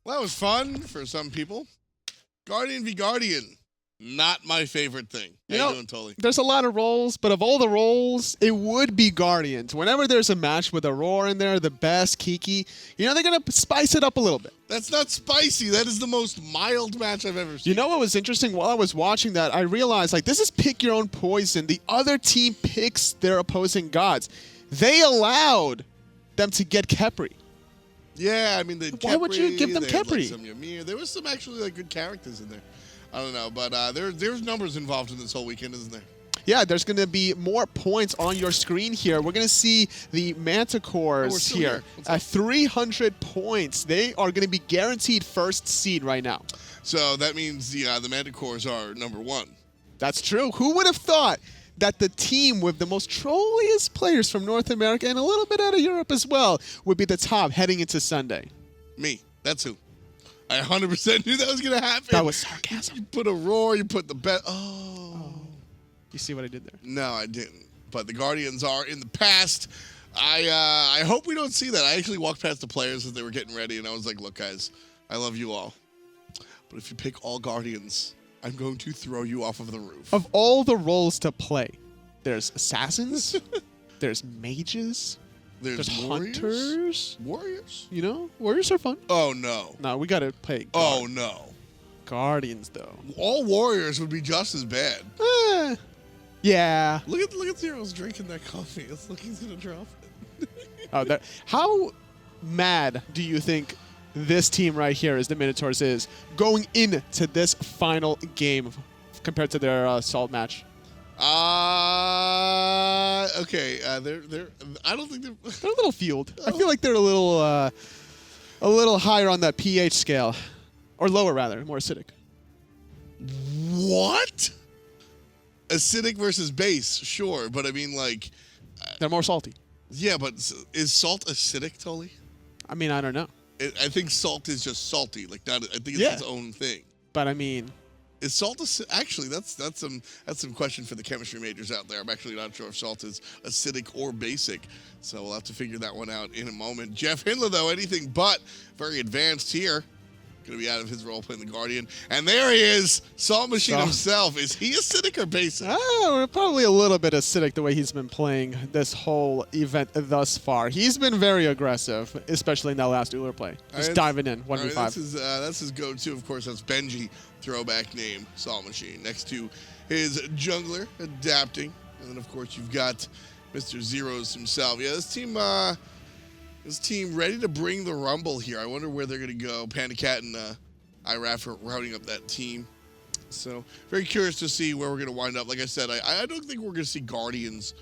Well, that was fun for some people. Guardian v. Guardian. Not my favorite thing. How you doing, Tully? There's a lot of roles, but of all the roles, it would be Guardians. Whenever there's a match with Aurora in there, the best, Kiki, they're going to spice it up a little bit. That's not spicy. That is the most mild match I've ever seen. You know what was interesting? While I was watching that, I realized, this is pick your own poison. The other team picks their opposing gods. They allowed them to get Khepri. Yeah, I mean, why would you give them Khepri? Some Yammyn. There was some actually good characters in there. I don't know, but there's numbers involved in this whole weekend, isn't there? Yeah, there's going to be more points on your screen here. We're going to see the Minotaurs here at 300 points. They are going to be guaranteed first seed right now. So that means the Minotaurs are number 1. That's true. Who would have thought that the team with the most trolliest players from North America and a little bit out of Europe as well would be the top heading into Sunday? Me. That's who. I 100% knew that was going to happen. That was sarcasm. You put a roar, you put the bet. Oh. You see what I did there? No, I didn't. But the Guardians are in the past. I hope we don't see that. I actually walked past the players as they were getting ready, and I was like, look, guys, I love you all. But if you pick all Guardians, I'm going to throw you off of the roof. Of all the roles to play, there's assassins, there's mages, there's hunters. Warriors? Warriors are fun. Oh, no. No, we got to play Oh, no. Guardians, though. All warriors would be just as bad. Yeah. Look at Zyrhoes drinking that coffee. It's like he's going to drop it. How mad do you think this team right here, as the Minotaurs, is going into this final game compared to their salt match? Okay. They're. I don't think they're a little fueled. I feel like they're a little higher on that pH scale, or lower rather, more acidic. What? Acidic versus base, sure, but I mean, they're more salty. Yeah, but is salt acidic, Tully? I mean, I don't know. I think salt is just salty. I think it's its own thing. But I mean, is salt actually? That's some question for the chemistry majors out there. I'm actually not sure if salt is acidic or basic, so we'll have to figure that one out in a moment. JeffHindla, though, anything but very advanced here. Going to be out of his role playing the Guardian. And there he is, Salt Machine himself. Is he acidic or basic? Probably a little bit acidic the way he's been playing this whole event thus far. He's been very aggressive, especially in that last Uller play. Just diving in, 1v5. That's his go-to, of course. That's Benji, throwback name, Salt Machine. Next to his jungler, adapting. And then, of course, you've got Mr. Zyrhoes himself. Yeah, this team ready to bring the rumble here. I wonder where they're going to go. Pandacat and iRaffer rounding up that team. So very curious to see where we're going to wind up. Like I said, I don't think we're going to see Guardians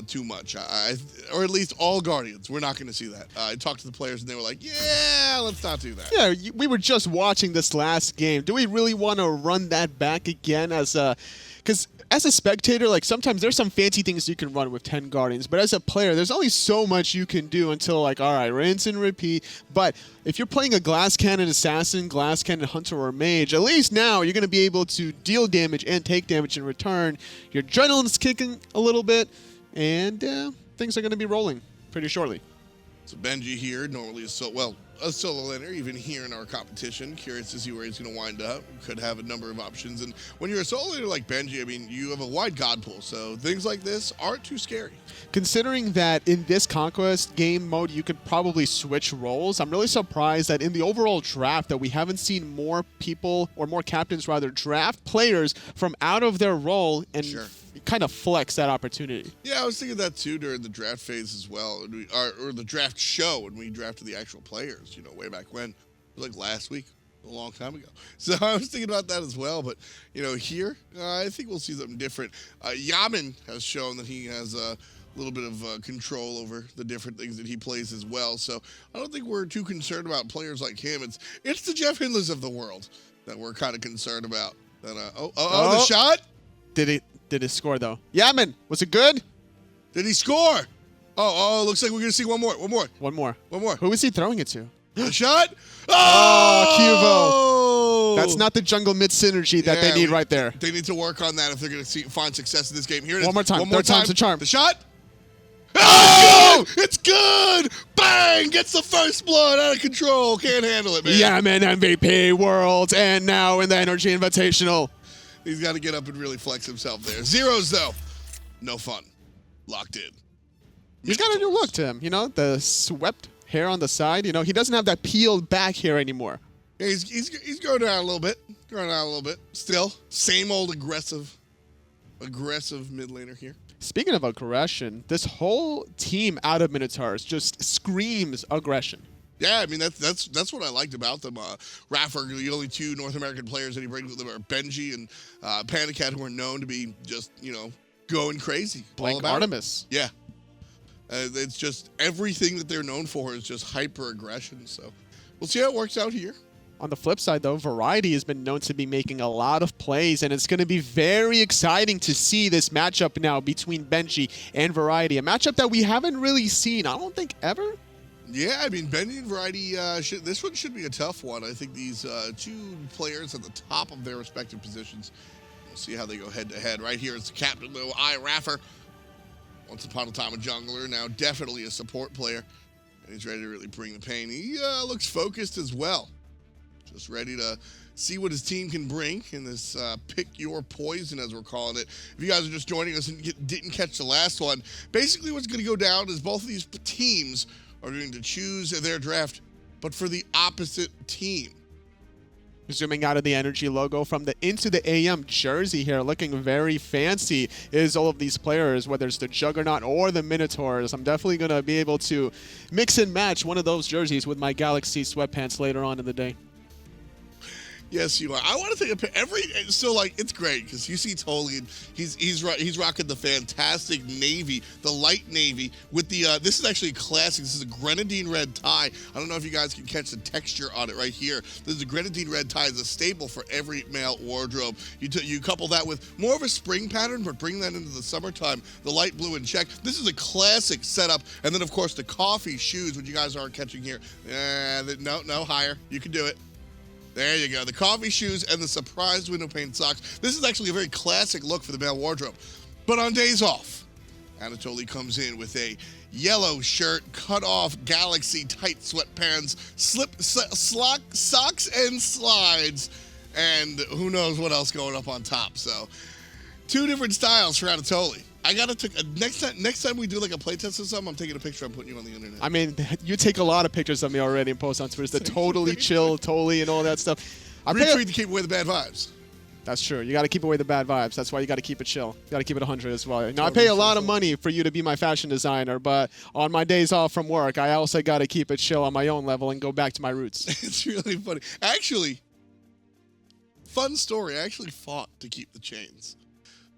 too much. Or at least all Guardians. We're not going to see that. I talked to the players and they were like, yeah, let's not do that. Yeah, we were just watching this last game. Do we really want to run that back again because as a spectator, sometimes there's some fancy things you can run with 10 Guardians, but as a player, there's only so much you can do until, all right, rinse and repeat. But if you're playing a Glass Cannon Assassin, Glass Cannon Hunter, or Mage, at least now you're going to be able to deal damage and take damage in return. Your adrenaline's kicking a little bit, and things are going to be rolling pretty shortly. So Benji here, normally a solo laner, even here in our competition. Curious to see where he's going to wind up. Could have a number of options. And when you're a solo laner like Benji, I mean, you have a wide god pool. So things like this aren't too scary. Considering that in this Conquest game mode, you could probably switch roles, I'm really surprised that in the overall draft that we haven't seen more people, or more captains rather, draft players from out of their role and kind of flex that opportunity. Yeah, I was thinking that too during the draft phase as well, or the draft show when we drafted the actual players, way back when. It was like last week, a long time ago. So I was thinking about that as well, but, here, I think we'll see something different. Yammyn has shown that he has a little bit of control over the different things that he plays as well, so I don't think we're too concerned about players like him. It's the JeffHindlas of the world that we're kind of concerned about. The shot? Did it score, though? Yammyn, was it good? Did he score? Oh, looks like we're going to see one more. One more. Who is he throwing it to? The shot? Oh, Qvo. That's not the jungle mid synergy that they need right there. They need to work on that if they're going to find success in this game. Here it is. One more time. Third time's the charm. The shot? Oh! It's good! Bang! Gets the first blood out of control. Can't handle it, man. Yammyn MVP Worlds, and now in the Energy Invitational. He's got to get up and really flex himself there. Zyrhoes, though, no fun. Locked in. He's got a new look to him, you know, the swept hair on the side. You know, he doesn't have that peeled back hair anymore. Yeah, he's growing out a little bit. Still, same old aggressive mid laner here. Speaking of aggression, this whole team out of Minotaurs just screams aggression. Yeah, I mean, that's what I liked about them. iRaffer, the only two North American players that he brings with him are Benji and Pandacat, who are known to be just, you know, going crazy. Like Artemis. Yeah. It's just everything that they're known for is just hyper aggression. So we'll see how it works out here. On the flip side, though, Variety has been known to be making a lot of plays, and it's going to be very exciting to see this matchup now between Benji and Variety. A matchup that we haven't really seen, I don't think, ever. Yeah, I mean, Benji and Variety, this one should be a tough one. I think these two players at the top of their respective positions, we'll see how they go head-to-head. Right here is the captain, though, iRaffer. Once upon a time a jungler, now definitely a support player. And he's ready to really bring the pain. He looks focused as well. Just ready to see what his team can bring in this pick your poison, as we're calling it. If you guys are just joining us and didn't catch the last one, basically what's going to go down is both of these teams are going to choose their draft, but for the opposite team. Zooming out of the Energy logo from the into the AM jersey here, looking very fancy, is all of these players, whether it's the Juggernaut or the Minotaurs. I'm definitely going to be able to mix and match one of those jerseys with my Galaxy sweatpants later on in the day. Yes, you are. I want to take it's great because you see Tolly, and he's rocking the fantastic navy, the light navy with the this is actually a classic. This is a grenadine red tie. I don't know if you guys can catch the texture on it right here. This is a grenadine red tie. It's a staple for every male wardrobe. You couple that with more of a spring pattern, but bring that into the summertime. The light blue and check. This is a classic setup. And then of course the coffee shoes, which you guys aren't catching here. No higher. You can do it. There you go. The coffee shoes and the surprise window pane socks. This is actually a very classic look for the male wardrobe. But on days off, Anatoly comes in with a yellow shirt, cut off Galaxy tight sweatpants, socks and slides, and who knows what else going up on top. So, two different styles for Anatoly. I gotta take next time we do like a playtest or something, I'm taking a picture. I'm putting you on the internet. I mean, you take a lot of pictures of me already and post on Twitter. The totally chill, totally, and all that stuff. Retweet to keep away the bad vibes. That's true. You got to keep away the bad vibes. That's why you got to keep it chill. You got to keep it 100 as well. Now, I pay a lot of money for you to be my fashion designer, but on my days off from work, I also got to keep it chill on my own level and go back to my roots. It's really funny. Actually, fun story. I actually fought to keep the chains.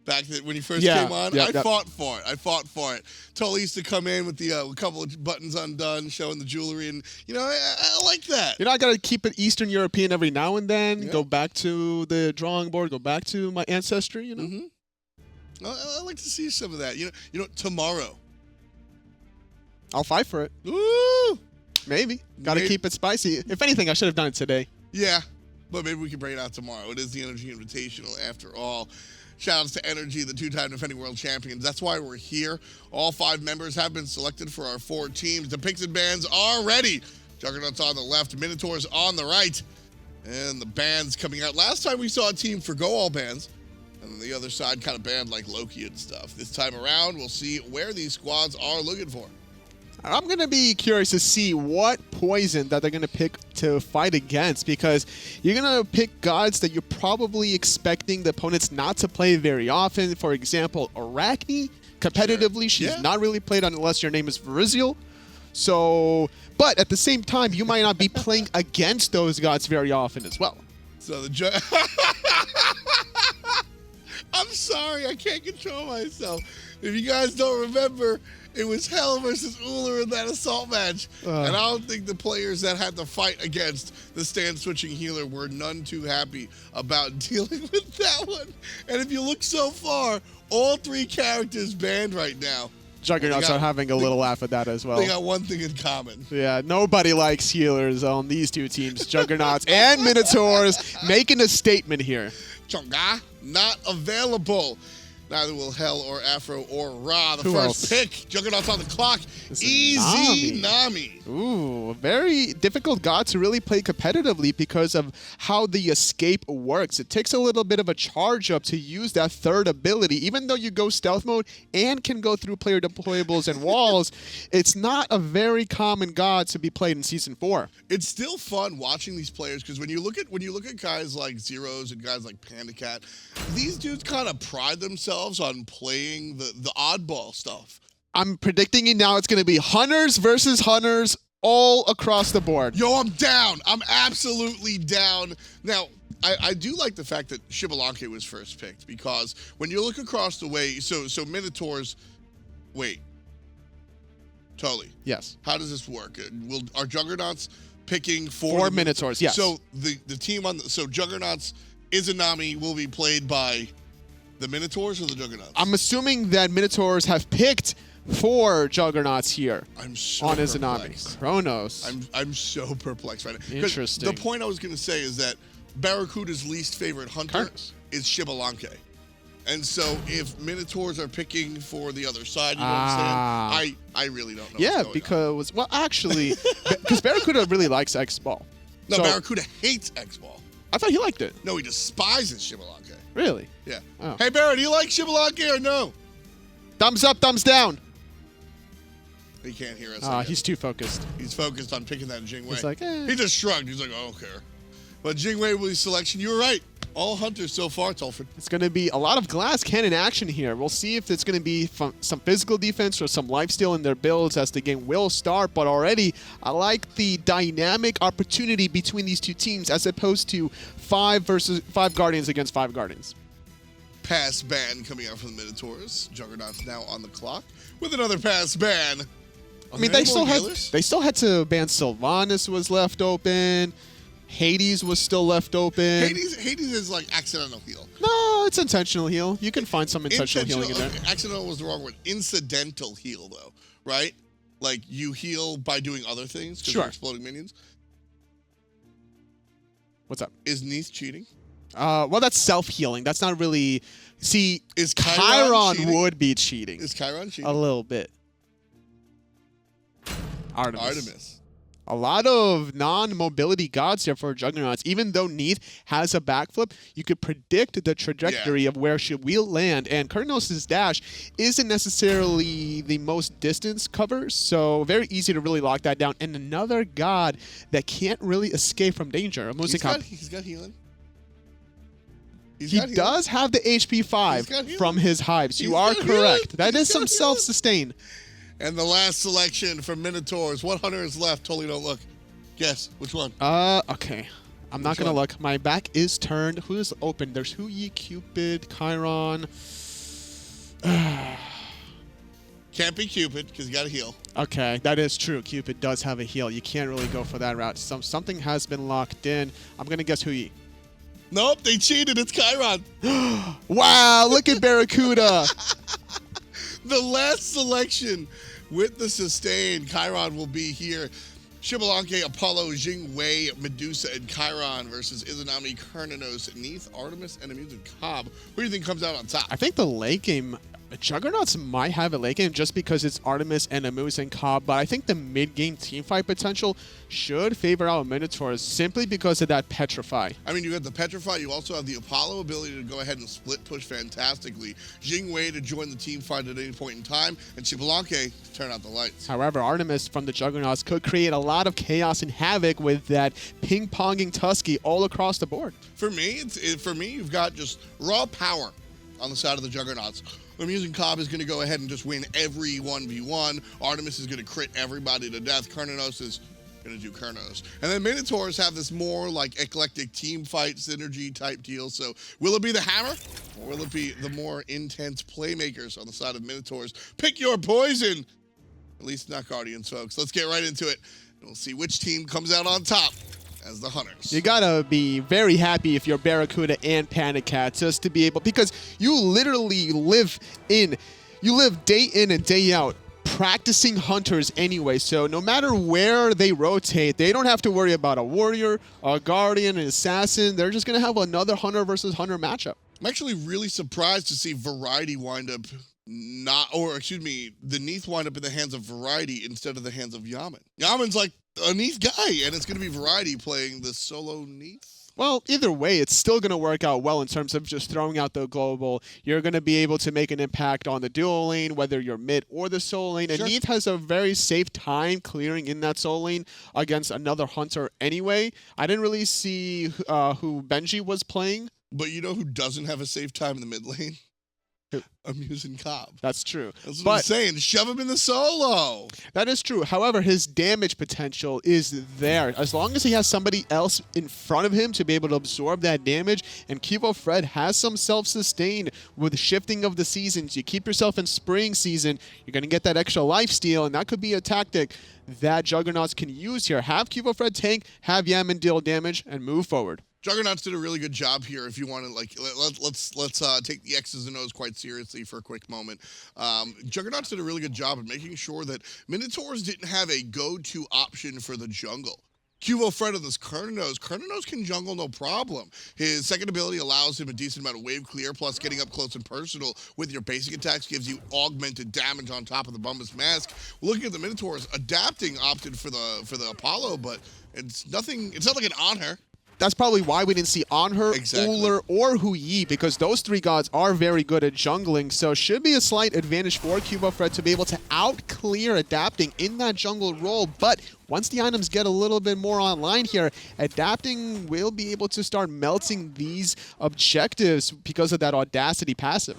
Back when you first came on, I fought for it. Totally used to come in with the couple of buttons undone, showing the jewelry, and you know I like that. You know, I gotta keep it Eastern European every now and then. Yeah. Go back to the drawing board. Go back to my ancestry. You know, I like to see some of that. You know, tomorrow. I'll fight for it. Ooh, maybe. Gotta keep it spicy. If anything, I should have done it today. Yeah, but maybe we can bring it out tomorrow. It is the Energy Invitational after all. Shoutouts to Energy, the two-time defending world champions. That's why we're here. All 5 members have been selected for our 4 teams. The picks and bans are ready. Juggernauts on the left, Minotaurs on the right. And the bans coming out. Last time we saw a team for go all bans. And then the other side kind of banned like Loki and stuff. This time around, we'll see where these squads are looking for. I'm going to be curious to see what poison that they're going to pick to fight against, because you're going to pick gods that you're probably expecting the opponents not to play very often. For example, Arachne, competitively, she's not really played unless your name is Verizial. So, but at the same time, you might not be playing against those gods very often as well. So I'm sorry, I can't control myself. If you guys don't remember, it was Hell versus Uller in that assault match. And I don't think the players that had to fight against the stand-switching healer were none too happy about dealing with that one. And if you look so far, all 3 characters banned right now. Juggernauts are having a little laugh at that as well. They got one thing in common. Yeah, nobody likes healers on these 2 teams. Juggernauts and Minotaurs making a statement here. Chonga, not available. Neither will Hell or Afro or Ra. The Who first else? pick, Juggernauts on the clock, Izanami. Izanami. Ooh, very difficult god to really play competitively because of how the escape works. It takes a little bit of a charge up to use that third ability. Even though you go stealth mode and can go through player deployables and walls, it's not a very common god to be played in Season 4. It's still fun watching these players because when you look at guys like Zyrhoes and guys like Pandacat, these dudes kind of pride themselves on playing the oddball stuff. I'm predicting it now. It's going to be Hunters versus Hunters all across the board. Yo, I'm down. I'm absolutely down. Now, I do like the fact that Xbalanque was first picked because when you look across the way, so Minotaurs, wait, totally. Yes. How does this work? Are Juggernauts picking for Four Minotaurs, yes. So the team so Juggernauts, Izanami will be played by the Minotaurs or the Juggernauts? I'm assuming that Minotaurs have picked 4 Juggernauts here I'm so on perplexed. Izanami. Chronos. I'm so perplexed right now. 'Cause Interesting. The point I was going to say is that BaRRaCCuDDa's least favorite hunter Chronos. is Xbalanque. And so if Minotaurs are picking for the other side, you know what I'm saying? I really don't know Yeah, what's going because, well, actually, because BaRRaCCuDDa really likes X-Ball. on. No, So- BaRRaCCuDDa hates X-Ball. I thought he liked it. No, he despises Xbalanque. Really? Yeah. Oh. Hey, Barra, do you like Xbalanque or no? Thumbs up, thumbs down. He can't hear us. I guess. He's too focused. He's focused on picking that Jing Wei. He's like, eh. He just shrugged. He's like, I don't care. But Jing Wei will be selection. You were right. All hunters so far, Tolford. It's going to be a lot of glass cannon action here. We'll see if it's going to be some physical defense or some lifesteal in their builds as the game will start. But already, I like the dynamic opportunity between these two teams as opposed to 5 Guardians against 5 Guardians. Pass ban coming out from the Minotaurs. Juggernauts now on the clock with another pass ban. I mean, they still had to ban Sylvanas was left open. Hades was still left open. Hades is like accidental heal. No, it's intentional heal. You can find some intentional healing in there. Okay, accidental was the wrong word. Incidental heal, though, right? Like you heal by doing other things because Sure. you're exploding minions. What's up? Is Neith cheating? Well, that's self-healing. That's not really... See, Is Chiron cheating? would be cheating. Is Chiron cheating? A little bit. Artemis. A lot of non-mobility gods here for Juggernauts. Even though Neith has a backflip, you could predict the trajectory of where she will land. And Cernunnos' dash isn't necessarily the most distance cover, so very easy to really lock that down. And another god that can't really escape from danger. He's got healing. He does have the HP 5 from his hives. You are correct. That is some self-sustain. And the last selection from Minotaurs. What hunter is left? Totally don't look. Guess. Which one? Okay. I'm not going to look. My back is turned. Who is open? There's Hui, Cupid, Chiron. Can't be Cupid because you got to heal. Okay, that is true. Cupid does have a heal. You can't really go for that route. Something has been locked in. I'm going to guess Hui. Nope, they cheated. It's Chiron. Wow, look at BaRRaCCuDDa. The last selection with the sustain. Chiron will be here. Xbalanque, Apollo, Jing Wei, Medusa, and Chiron versus Izanami, Cernunnos, Neith, Artemis, and a Muzen Cobb. Who do you think comes out on top? I think the late game, Juggernauts might have a late game just because it's Artemis and a Muzen Cobb, but I think the mid-game teamfight potential should favor out Minotaurs simply because of that Petrify. I mean, you got the Petrify. You also have the Apollo ability to go ahead and split push fantastically. Jing Wei to join the team fight at any point in time, and Xbalanque to turn out the lights. However, Artemis from the Juggernauts could create a lot of chaos and havoc with that ping-ponging Tusky all across the board. For me, you've got just raw power on the side of the Juggernauts. The Muzen Cobb is going to go ahead and just win every 1v1. Artemis is going to crit everybody to death. Cernunnos is going to do Cernunnos. And then Minotaurs have this more like eclectic team fight synergy type deal. So will it be the hammer or will it be the more intense playmakers on the side of Minotaurs? Pick your poison. At least not Guardians, folks. Let's get right into it. And we'll see which team comes out on top as the hunters. You gotta be very happy if you're BaRRaCCuDDa and Pandacat just to be able, because you literally live day in and day out practicing hunters anyway, so no matter where they rotate, they don't have to worry about a warrior, a guardian, an assassin. They're just gonna have another hunter versus hunter matchup. I'm actually really surprised to see Variety wind up the Neith wind up in the hands of Variety instead of the hands of Yammyn. Yammyn's like a Neith guy, and it's going to be Variety playing the solo Neith. Well, either way, it's still going to work out well in terms of just throwing out the global. You're going to be able to make an impact on the dual lane, whether you're mid or the solo lane. And Neith has a very safe time clearing in that solo lane against another hunter anyway. I didn't really see who Benji was playing. But you know who doesn't have a safe time in the mid lane? A Muzen Cobb. That's true. That's what I'm saying. Shove him in the solo. That is true. However, his damage potential is there. As long as he has somebody else in front of him to be able to absorb that damage, and QvoFred has some self-sustain with shifting of the seasons. You keep yourself in spring season, you're going to get that extra lifesteal, and that could be a tactic that Juggernauts can use here. Have QvoFred tank, have Yammyn deal damage, and move forward. Juggernauts did a really good job here. If you want to, let's take the X's and O's quite seriously for a quick moment. Juggernauts did a really good job at making sure that Minotaurs didn't have a go-to option for the jungle. QvoFred on this Cernunnos. Cernunnos can jungle no problem. His second ability allows him a decent amount of wave clear, plus getting up close and personal with your basic attacks gives you augmented damage on top of the Bumbus Mask. Looking at the Minotaurs, adapting opted for the Apollo, but it's not like an honor. That's probably why we didn't see Anher, exactly. Uller, or Hui, because those three gods are very good at jungling, so should be a slight advantage for QvoFred to be able to out-clear adapting in that jungle role, but once the items get a little bit more online here, adapting will be able to start melting these objectives because of that Audacity passive.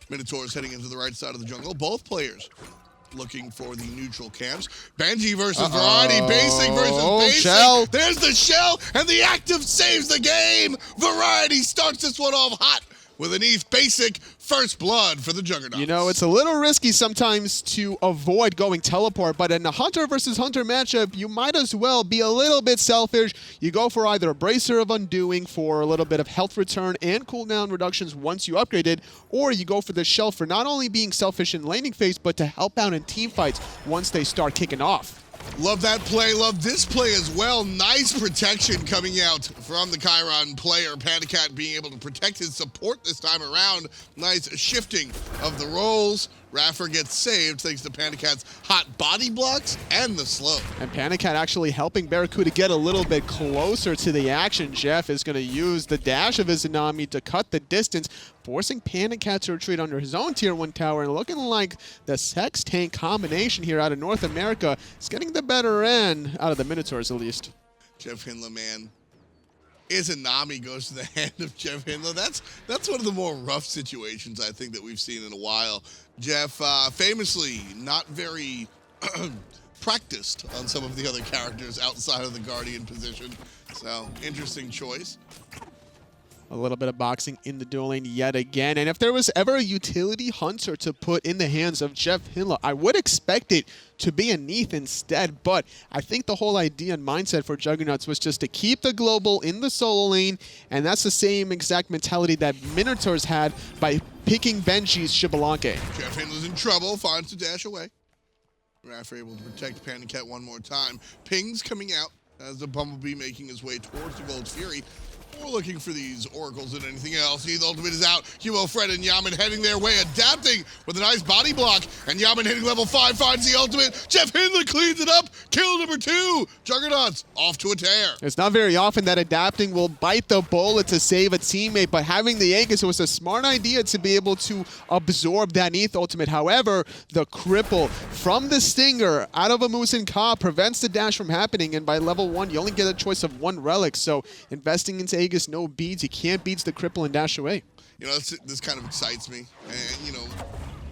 Minotaurs heading into the right side of the jungle. Both players looking for the neutral camps. Benji versus Variety. Basic versus basic. Shell. There's the shell, and the active saves the game. Variety starts this one off hot with a Neith basic first blood for the Juggernauts. You know, it's a little risky sometimes to avoid going teleport, but in a Hunter versus Hunter matchup, you might as well be a little bit selfish. You go for either a Bracer of Undoing for a little bit of health return and cooldown reductions once you upgrade it, or you go for the Shell for not only being selfish in laning phase, but to help out in team fights once they start kicking off. Love that play. Love this play as well. Nice protection coming out from the Chiron player. Pandacat being able to protect his support this time around. Nice shifting of the roles. iRaffer gets saved thanks to Pandacat's hot body blocks and the slow. And Pandacat actually helping BaRRaCCuDDa get a little bit closer to the action. Jeff is going to use the dash of Izanami to cut the distance, forcing Pandacat to retreat under his own tier 1 tower, and looking like the Sex Tank combination here out of North America is getting the better end out of the Minotaurs at least. JeffHindla, man. Izanami goes to the hand of JeffHindla. That's one of the more rough situations I think that we've seen in a while. Jeff, famously not very practiced on some of the other characters outside of the Guardian position. So, interesting choice. A little bit of boxing in the dual lane yet again. And if there was ever a utility hunter to put in the hands of JeffHindla, I would expect it to be a Neith instead. But I think the whole idea and mindset for Juggernauts was just to keep the global in the solo lane. And that's the same exact mentality that Minotaurs had by picking Benji's Xbalanque. JeffHindla's in trouble, finds the dash away. iRaffer able to protect Pandacat one more time. Pings coming out as the Bumblebee making his way towards the Gold Fury. We're looking for these oracles and anything else. Neith ultimate is out. QvoFred and Yammyn heading their way, adapting with a nice body block. And Yammyn hitting level 5 finds the ultimate. JeffHindla cleans it up. Kill number 2. Juggernauts off to a tear. It's not very often that adapting will bite the bullet to save a teammate, but having the Aegis was a smart idea to be able to absorb that Neith ultimate. However, the cripple from the Stinger out of a Muzen Cobb prevents the dash from happening, and by level 1, you only get a choice of 1 relic, so investing into Aegis, no beads. You can't beats the cripple and dash away. You know, this kind of excites me. And, you know,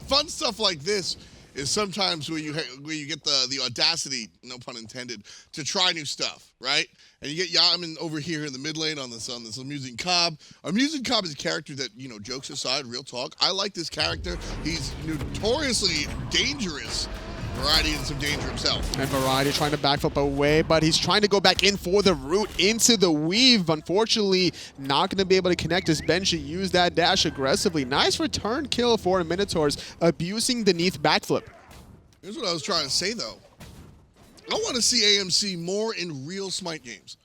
fun stuff like this is sometimes where you get the audacity, no pun intended, to try new stuff, right? And you get Yammyn over here in the mid lane on this Muzen Cobb. A Muzen Cobb is a character that, you know, jokes aside, real talk, I like this character. He's notoriously dangerous. Variety in some danger himself. And Variety trying to backflip away, but he's trying to go back in for the root into the weave. Unfortunately, not going to be able to connect as Benji used that dash aggressively. Nice return kill for Minotaurs, abusing the Neith backflip. Here's what I was trying to say, though. I want to see AMC more in real Smite games.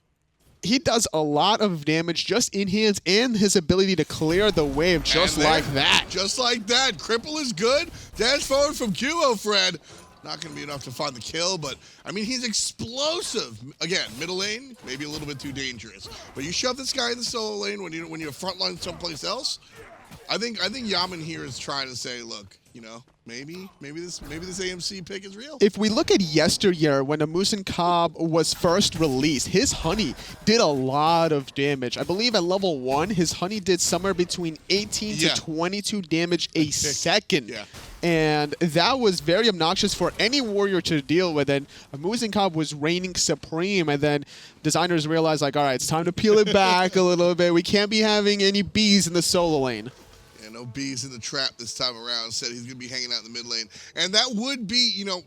he does a lot of damage just in hands and his ability to clear the wave just like that. Just like that. Cripple is good. Dash forward from QvoFred. Not going to be enough to find the kill, but, I mean, he's explosive. Again, middle lane, maybe a little bit too dangerous. But you shove this guy in the solo lane when you're frontline someplace else, I think Yammyn here is trying to say, look, you know, maybe this AMC pick is real. If we look at yesteryear, when a Muzen Cobb was first released, his honey did a lot of damage. I believe at level 1, his honey did somewhere between 18 to 22 damage a second. Yeah. And that was very obnoxious for any warrior to deal with. And Muzen Cobb was reigning supreme. And then designers realized, like, all right, it's time to peel it back a little bit. We can't be having any bees in the solo lane. Yeah, no bees in the trap this time around. Said he's going to be hanging out in the mid lane. And that would be, you know,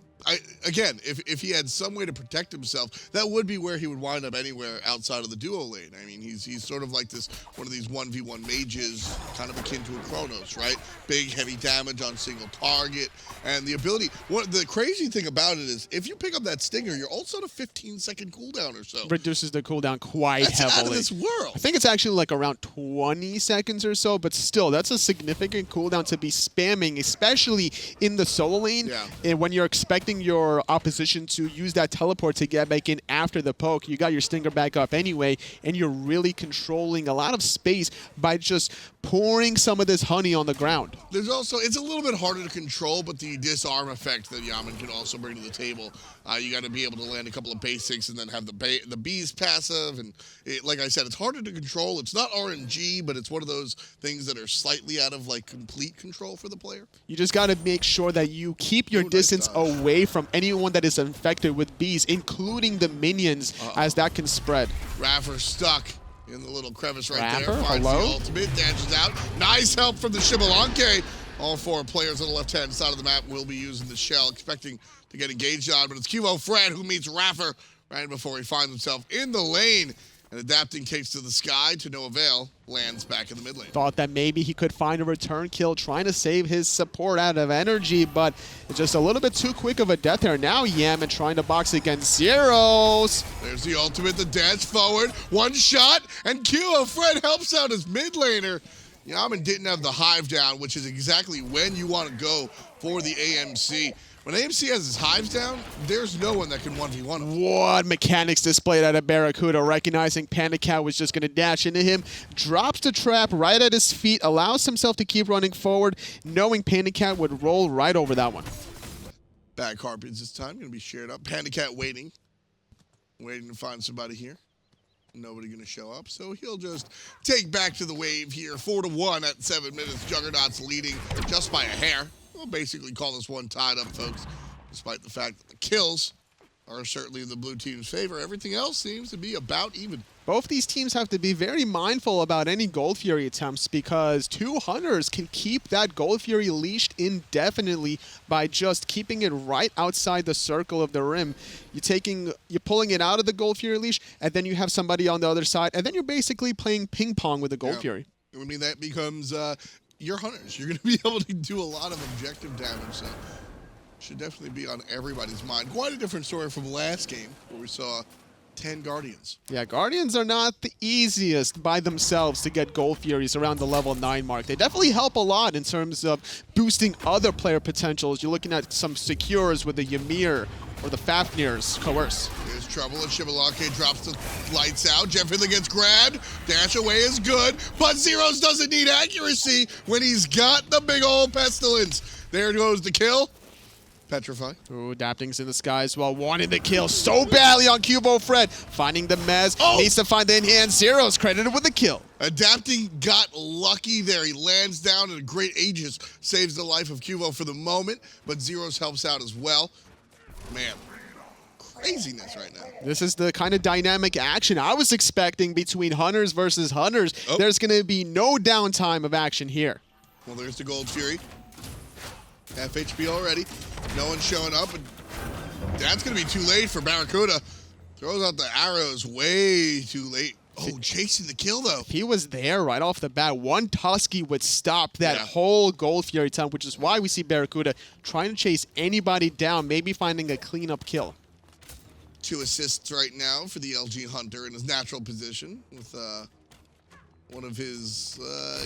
again, if he had some way to protect himself, that would be where he would wind up anywhere outside of the duo lane. I mean, he's sort of like one of these 1v1 mages, kind of akin to a Chronos, right? Big, heavy damage on single target, and the ability. The crazy thing about it is, if you pick up that Stinger, you're also on a 15-second cooldown or so. Reduces the cooldown quite heavily. Out of this world. I think it's actually like around 20 seconds or so, but still, that's a significant cooldown to be spamming, especially in the solo lane. Yeah. And when you're expecting your opposition to use that teleport to get back in after the poke, you got your Stinger back up anyway, and you're really controlling a lot of space by just pouring some of this honey on the ground. There's also, it's a little bit harder to control, but the disarm effect that Yammyn can also bring to the table. You got to be able to land a couple of basics and then have the bees passive. And like I said, it's harder to control. It's not RNG, but it's one of those things that are slightly out of like complete control for the player. You just got to make sure that you keep your distance away from anyone that is infected with bees, including the minions, as that can spread. iRaffer stuck in the little crevice right iRaffer, there. Finds hello? the ultimate, dashes out. Nice help from the Xbalanque. All 4 players on the left-hand side of the map will be using the shell, expecting to get engaged on, but it's QvoFred who meets iRaffer right before he finds himself in the lane. And adapting takes to the sky to no avail, lands back in the mid lane. Thought that maybe he could find a return kill, trying to save his support out of energy, but it's just a little bit too quick of a death there. Now Yammyn trying to box against Zyrhoes. There's the ultimate, the dash forward, one shot, and QvoFred helps out his mid laner. Yammyn didn't have the hive down, which is exactly when you want to go for the AMC. When AMC has his hives down, there's no one that can 1v1 him. What mechanics displayed out of BaRRaCCuDDa, recognizing Pandacat was just going to dash into him, drops the trap right at his feet, allows himself to keep running forward, knowing Pandacat would roll right over that one. Bad carpets this time, going to be shared up. Pandacat waiting to find somebody here. Nobody going to show up, so he'll just take back to the wave here. 4-1 at 7 minutes. Juggernauts leading just by a hair. We'll basically call this one tied up, folks, despite the fact that the kills are certainly in the blue team's favor. Everything else seems to be about even. Both these teams have to be very mindful about any Gold Fury attempts, because 2 Hunters can keep that Gold Fury leashed indefinitely by just keeping it right outside the circle of the rim. You're pulling it out of the Gold Fury leash, and then you have somebody on the other side, and then you're basically playing ping pong with the Gold Fury. I mean, that becomes your Hunters. You're going to be able to do a lot of objective damage, so should definitely be on everybody's mind. Quite a different story from last game, where we saw 10 Guardians. Yeah, Guardians are not the easiest by themselves to get Gold Furies around the level 9 mark. They definitely help a lot in terms of boosting other player potentials. You're looking at some Secures with the Ymir or the Fafnir's Coerce. There's trouble, and Xbalanque drops the lights out. JeffHindla gets grabbed. Dash away is good, but Zyrhoes doesn't need accuracy when he's got the big old Pestilence. There goes the kill. Petrify. Ooh, Adapting's in the sky as well, wanting the kill so badly on QvoFred. Finding the Mez, needs to find the in-hand. Zyrhoes credited with the kill. Adapting got lucky there. He lands down, and a great Aegis saves the life of Qvo for the moment, but Zyrhoes helps out as well. Man, craziness right now. This is the kind of dynamic action I was expecting between Hunters versus Hunters. There's going to be no downtime of action here. Well, there's the Gold Fury. FHB already. No one's showing up, and that's going to be too late for BaRRaCCuDDa. Throws out the arrows way too late. Oh, chasing the kill, though. If he was there right off the bat, one Tusky would stop that whole Gold Fury time, which is why we see BaRRaCCuDDa trying to chase anybody down, maybe finding a cleanup kill. 2 assists right now for the LG Hunter in his natural position with one of his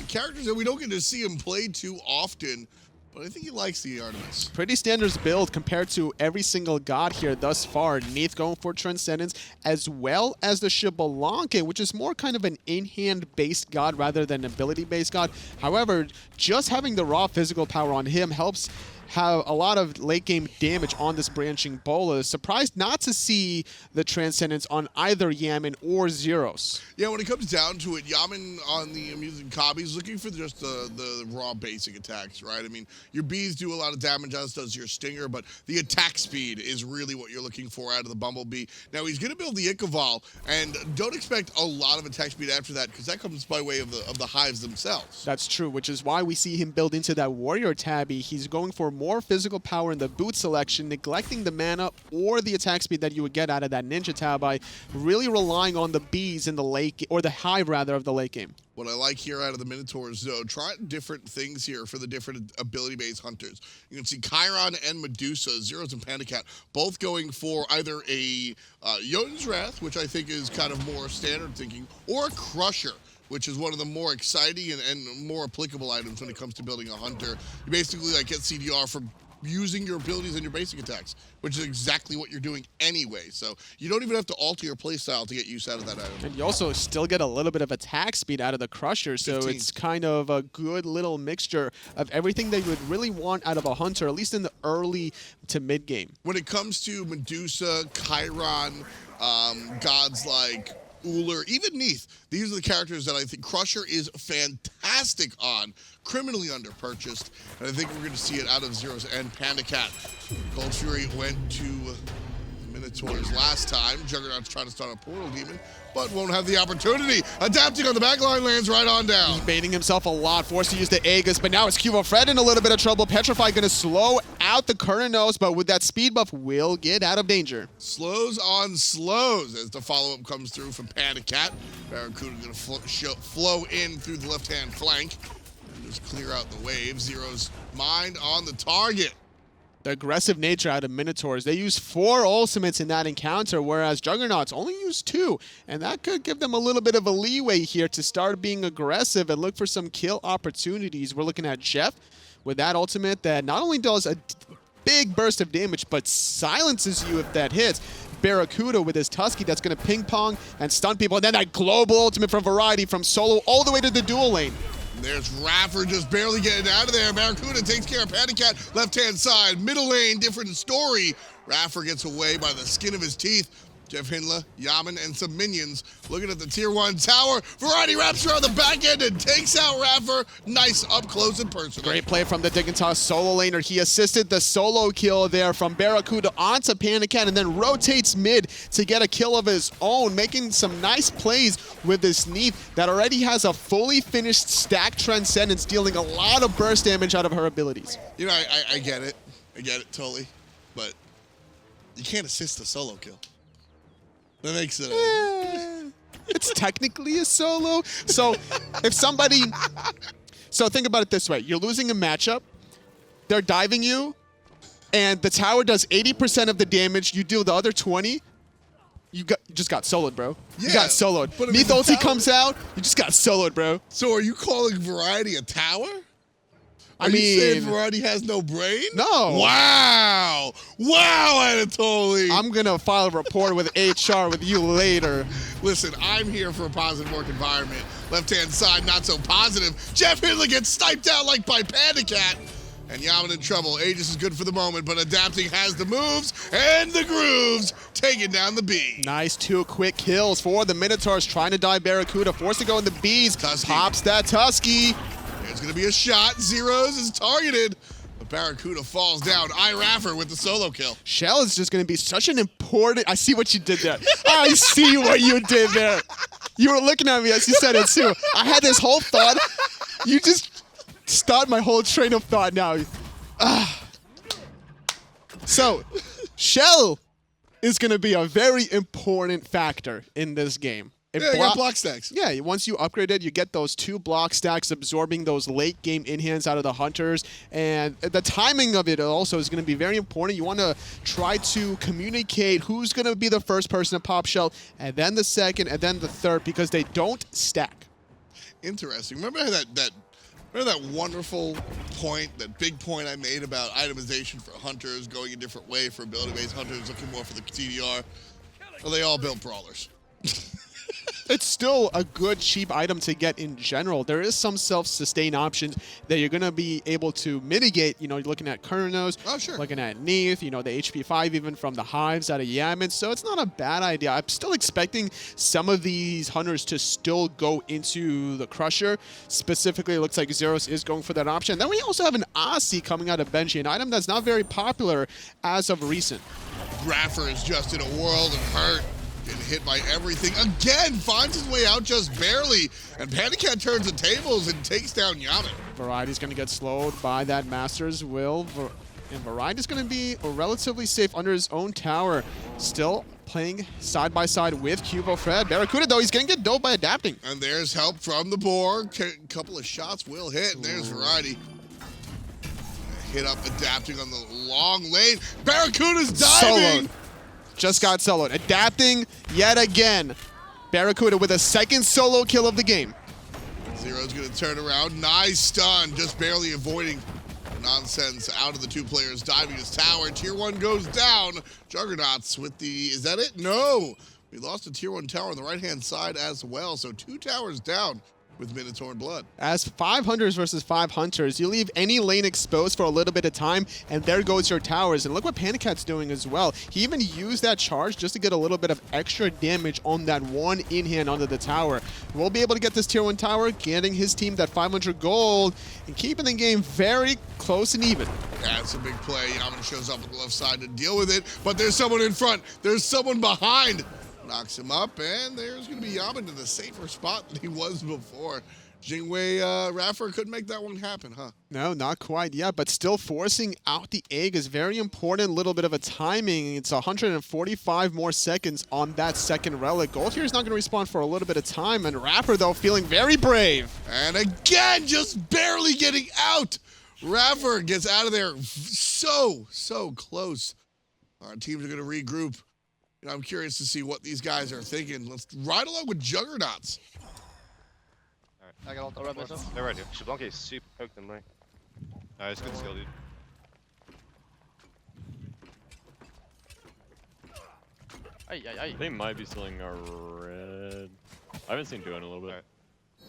characters that we don't get to see him play too often, but I think he likes the Artemis. Pretty standard build compared to every single god here thus far. Neith going for Transcendence, as well as the Xbalanque, which is more kind of an in-hand based god rather than ability based god. However, just having the raw physical power on him helps have a lot of late game damage on this branching bola. Surprised not to see the Transcendence on either Yammyn or Zyrhoes. Yeah, when it comes down to it, Yammyn on the Muzen copy is looking for just the raw basic attacks, right? I mean, your bees do a lot of damage, as does your stinger, but the attack speed is really what you're looking for out of the Bumblebee. Now, he's going to build the Ichabal, and don't expect a lot of attack speed after that, because that comes by way of the hives themselves. That's true, which is why we see him build into that warrior tabby. He's going for more physical power in the boot selection, neglecting the mana or the attack speed that you would get out of that ninja tab by really relying on the bees in the late, or the hive rather, of the late game. What I like here out of the Minotaurs, though, try different things here for the different ability-based hunters. You can see Chiron and Medusa, Zyrhoes and Pandacat, both going for either a Jotun's Wrath, which I think is kind of more standard thinking, or a Crusher, which is one of the more exciting and more applicable items when it comes to building a hunter. You basically like get CDR for using your abilities and your basic attacks, which is exactly what you're doing anyway. So you don't even have to alter your playstyle to get use out of that item. And you also still get a little bit of attack speed out of the Crusher, so 15th. It's kind of a good little mixture of everything that you would really want out of a hunter, at least in the early to mid game. When it comes to Medusa, Chiron, gods like Uller, even Neith, these are the characters that I think Crusher is fantastic on, criminally underpurchased, and I think we're going to see it out of Zyrhoes and Pandacat. Cold Fury went to Minotaurs last time. Juggernauts trying to start a portal demon, but won't have the opportunity. Adapting on the backline, lands right on down. He's baiting himself a lot, forced to use the Aegis, but now it's QvoFred in a little bit of trouble. Petrify going to slow out the Cernunnos, but with that speed buff, will get out of danger. Slows on slows as the follow-up comes through from Pandacat. BaRRaCCuDDa going to flow in through the left-hand flank and just clear out the wave. Zyrhoes mind on the target. The aggressive nature out of Minotaurs. They use 4 ultimates in that encounter, whereas Juggernauts only use 2. And that could give them a little bit of a leeway here to start being aggressive and look for some kill opportunities. We're looking at Jeff with that ultimate that not only does a big burst of damage, but silences you if that hits. BaRRaCCuDDa with his Tusky that's going to ping pong and stun people. And then that global ultimate from Variety from solo all the way to the dual lane. There's iRaffer just barely getting out of there. BaRRaCCuDDa takes care of Pandacat, left-hand side. Middle lane, different story. iRaffer gets away by the skin of his teeth. JeffHindla, Yammyn, and some minions looking at the tier 1 tower. Variety wraps her on the back end and takes out iRaffer. Nice up close and personal. Great play from the Dignitas solo laner. He assisted the solo kill there from BaRRaCCuDDa onto Pandacat and then rotates mid to get a kill of his own, making some nice plays with this Neith that already has a fully finished stack Transcendence, dealing a lot of burst damage out of her abilities. You know, I get it. I get it totally. But you can't assist a solo kill. That makes it. It's technically a solo. So if somebody, so think about it this way: you're losing a matchup, they're diving you, and the tower does 80% of the damage. You deal the other 20. You just got soloed, bro. Yeah, you got soloed. but Neith ulti comes out. You just got soloed, bro. So are you calling Variety a tower? I Are mean, you saying Variety has no brain? No. Wow. Wow, Anatoly. I'm gonna file a report with HR with you later. Listen, I'm here for a positive work environment. Left-hand side, not so positive. JeffHindla gets sniped out like by Pandacat. And Yammyn in trouble. Aegis is good for the moment, but adapting has the moves and the grooves, taking down the B. Nice 2 quick kills for the Minotaurs, trying to dive BaRRaCCuDDa, forced to go in the Bs. Tusky. Pops that Tusky. There's going to be a shot. Zyrhoes is targeted. But BaRRaCCuDDa falls down. iRaffer with the solo kill. Shell is just going to be such an important... I see what you did there. I see what you did there. You were looking at me as you said it too. I had this whole thought. You just stopped my whole train of thought now. So, Shell is going to be a very important factor in this game. Yeah, you got block stacks. Yeah, once you upgrade it, you get those 2 block stacks absorbing those late game in-hands out of the hunters. And the timing of it also is going to be very important. You want to try to communicate who's going to be the first person to pop shell, and then the second, and then the third, because they don't stack. Interesting. Remember that wonderful point, that big point I made about itemization for hunters, going a different way for ability-based hunters, looking more for the TDR? Well, they all built brawlers. It's still a good, cheap item to get in general. There is some self-sustain options that you're going to be able to mitigate. You know, you're looking at Cernunnos, looking at Neith, you know, the HP 5 even from the hives out of Yammyn. So it's not a bad idea. I'm still expecting some of these hunters to still go into the Crusher. Specifically, it looks like Zyrhoes is going for that option. Then we also have an Aussie coming out of Benji, an item that's not very popular as of recent. iRaffer is just in a world of hurt. Getting hit by everything. Again, finds his way out just barely. And Pandacat turns the tables and takes down Yammyn. Variety's going to get slowed by that Master's Will. And Variety's going to be relatively safe under his own tower. Still playing side by side with QvoFred. BaRRaCCuDDa, though, he's going to get doped by adapting. And there's help from the board. A couple of shots will hit. And there's Variety. Hit up adapting on the long lane. BaRRaCCuDDa's diving. Soloed. Just got soloed. Adapting yet again. BaRRaCCuDDa with a second solo kill of the game. Zyrhoes gonna turn around. Nice stun. Just barely avoiding nonsense out of the 2 players diving his tower. Tier 1 goes down. Juggernauts with the, is that it? No. We lost a Tier 1 tower on the right-hand side as well. So 2 towers down with Minotaur blood. As 5 hunters versus 5 hunters, you leave any lane exposed for a little bit of time, and there goes your towers. And look what Pandacat's doing as well. He even used that charge just to get a little bit of extra damage on that one in-hand onto the tower. We'll be able to get this Tier 1 tower, getting his team that 500 gold, and keeping the game very close and even. Yeah, it's a big play. Yammyn shows up on the left side to deal with it, but there's someone in front. There's someone behind. Knocks him up, and there's going to be Yammyn to the safer spot than he was before. Jing iRaffer couldn't make that one happen, huh? No, not quite yet, but still forcing out the egg is very important. A little bit of a timing. It's 145 more seconds on that second relic. Gold here is not going to respawn for a little bit of time, and iRaffer, though, feeling very brave. And again, just barely getting out. iRaffer gets out of there so close. Our teams are going to regroup. You know, I'm curious to see what these guys are thinking. Let's ride along with Juggernauts. Alright, I got all the myself. They're right here. Xbalanque is super poked in lane. Nice, good skill, dude. They might be stealing our red. I haven't seen Joe in a little bit. Alright.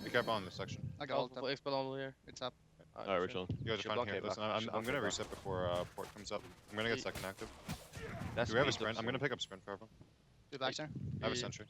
Be careful on this section. I got all the Xbalanque here. It's up. Alright, we're chilling. You guys are fine here. Listen, I'm gonna reset before port comes up. I'm gonna get second active. Do we have a sprint? I'm gonna pick up sprint for everyone. Do back center. I have a sentry.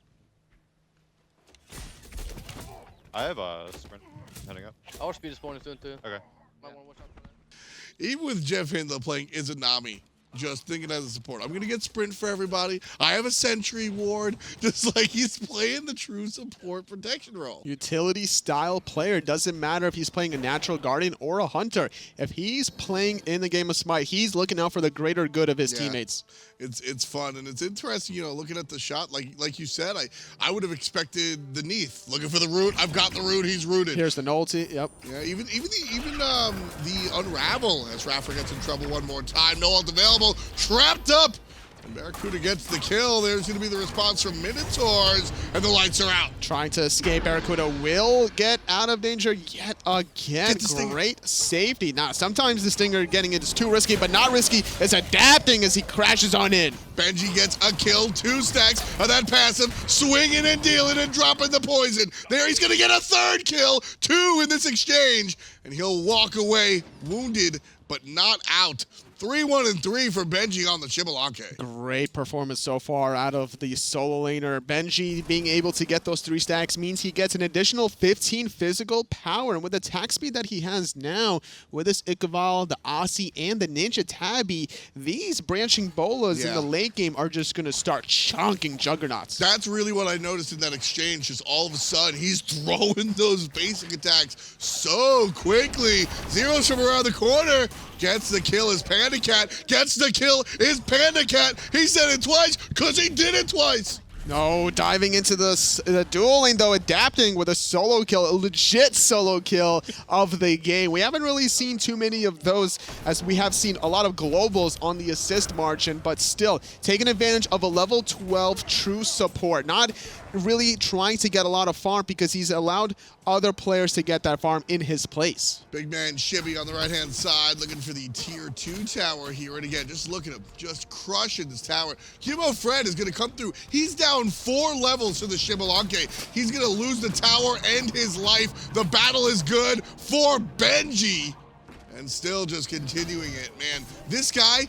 I have a sprint heading up. Our speed is spawning soon too. Okay. Might wanna watch out for that. Even with JeffHindla playing Izanami, just thinking as a support, I'm going to get sprint for everybody. I have a sentry ward, just like he's playing the true support protection role. Utility style player. Doesn't matter if he's playing a natural guardian or a hunter. If he's playing in the game of Smite, he's looking out for the greater good of his teammates. It's fun and it's interesting, you know, looking at the shot, like you said, I would have expected the Neith. Looking for the root. I've got the root, he's rooted. Here's the nullity, yep. Yeah, even the unravel as iRaffer gets in trouble one more time. No ult available. Trapped up. And BaRRaCCuDDa gets the kill. There's going to be the response from Minotaurs, and the lights are out. Trying to escape. BaRRaCCuDDa will get out of danger yet again. Great safety. Now, sometimes the Stinger getting it is too risky, but not risky. It's adapting as he crashes on in. Benji gets a kill, 2 stacks of that passive, swinging and dealing and dropping the poison. There, he's going to get a 3rd kill, 2 in this exchange, and he'll walk away wounded, but not out. 3-1-3 for Benji on the Xbalanque. Great performance so far out of the solo laner. Benji being able to get those 3 stacks means he gets an additional 15 physical power. And with the attack speed that he has now, with this Iqbal, the Aussie, and the Ninja Tabby, these branching bolas in the late game are just going to start chunking Juggernauts. That's really what I noticed in that exchange. Just all of a sudden, he's throwing those basic attacks so quickly. Zyrhoes from around the corner. Gets the kill as Pandacat. Gets the kill is Pandacat. He said it twice because he did it twice. No, diving into the dueling, though, adapting with a solo kill, a legit solo kill of the game. We haven't really seen too many of those, as we have seen a lot of globals on the assist margin, but still taking advantage of a level 12 true support. Not really trying to get a lot of farm because he's allowed other players to get that farm in his place. Big man Shibby on the right-hand side looking for the tier 2 tower here. And again, just look at him, just crushing this tower. QvoFred is going to come through. He's down 4 levels to the Xbalanque. He's going to lose the tower and his life. The battle is good for Benji. And still just continuing it, man. This guy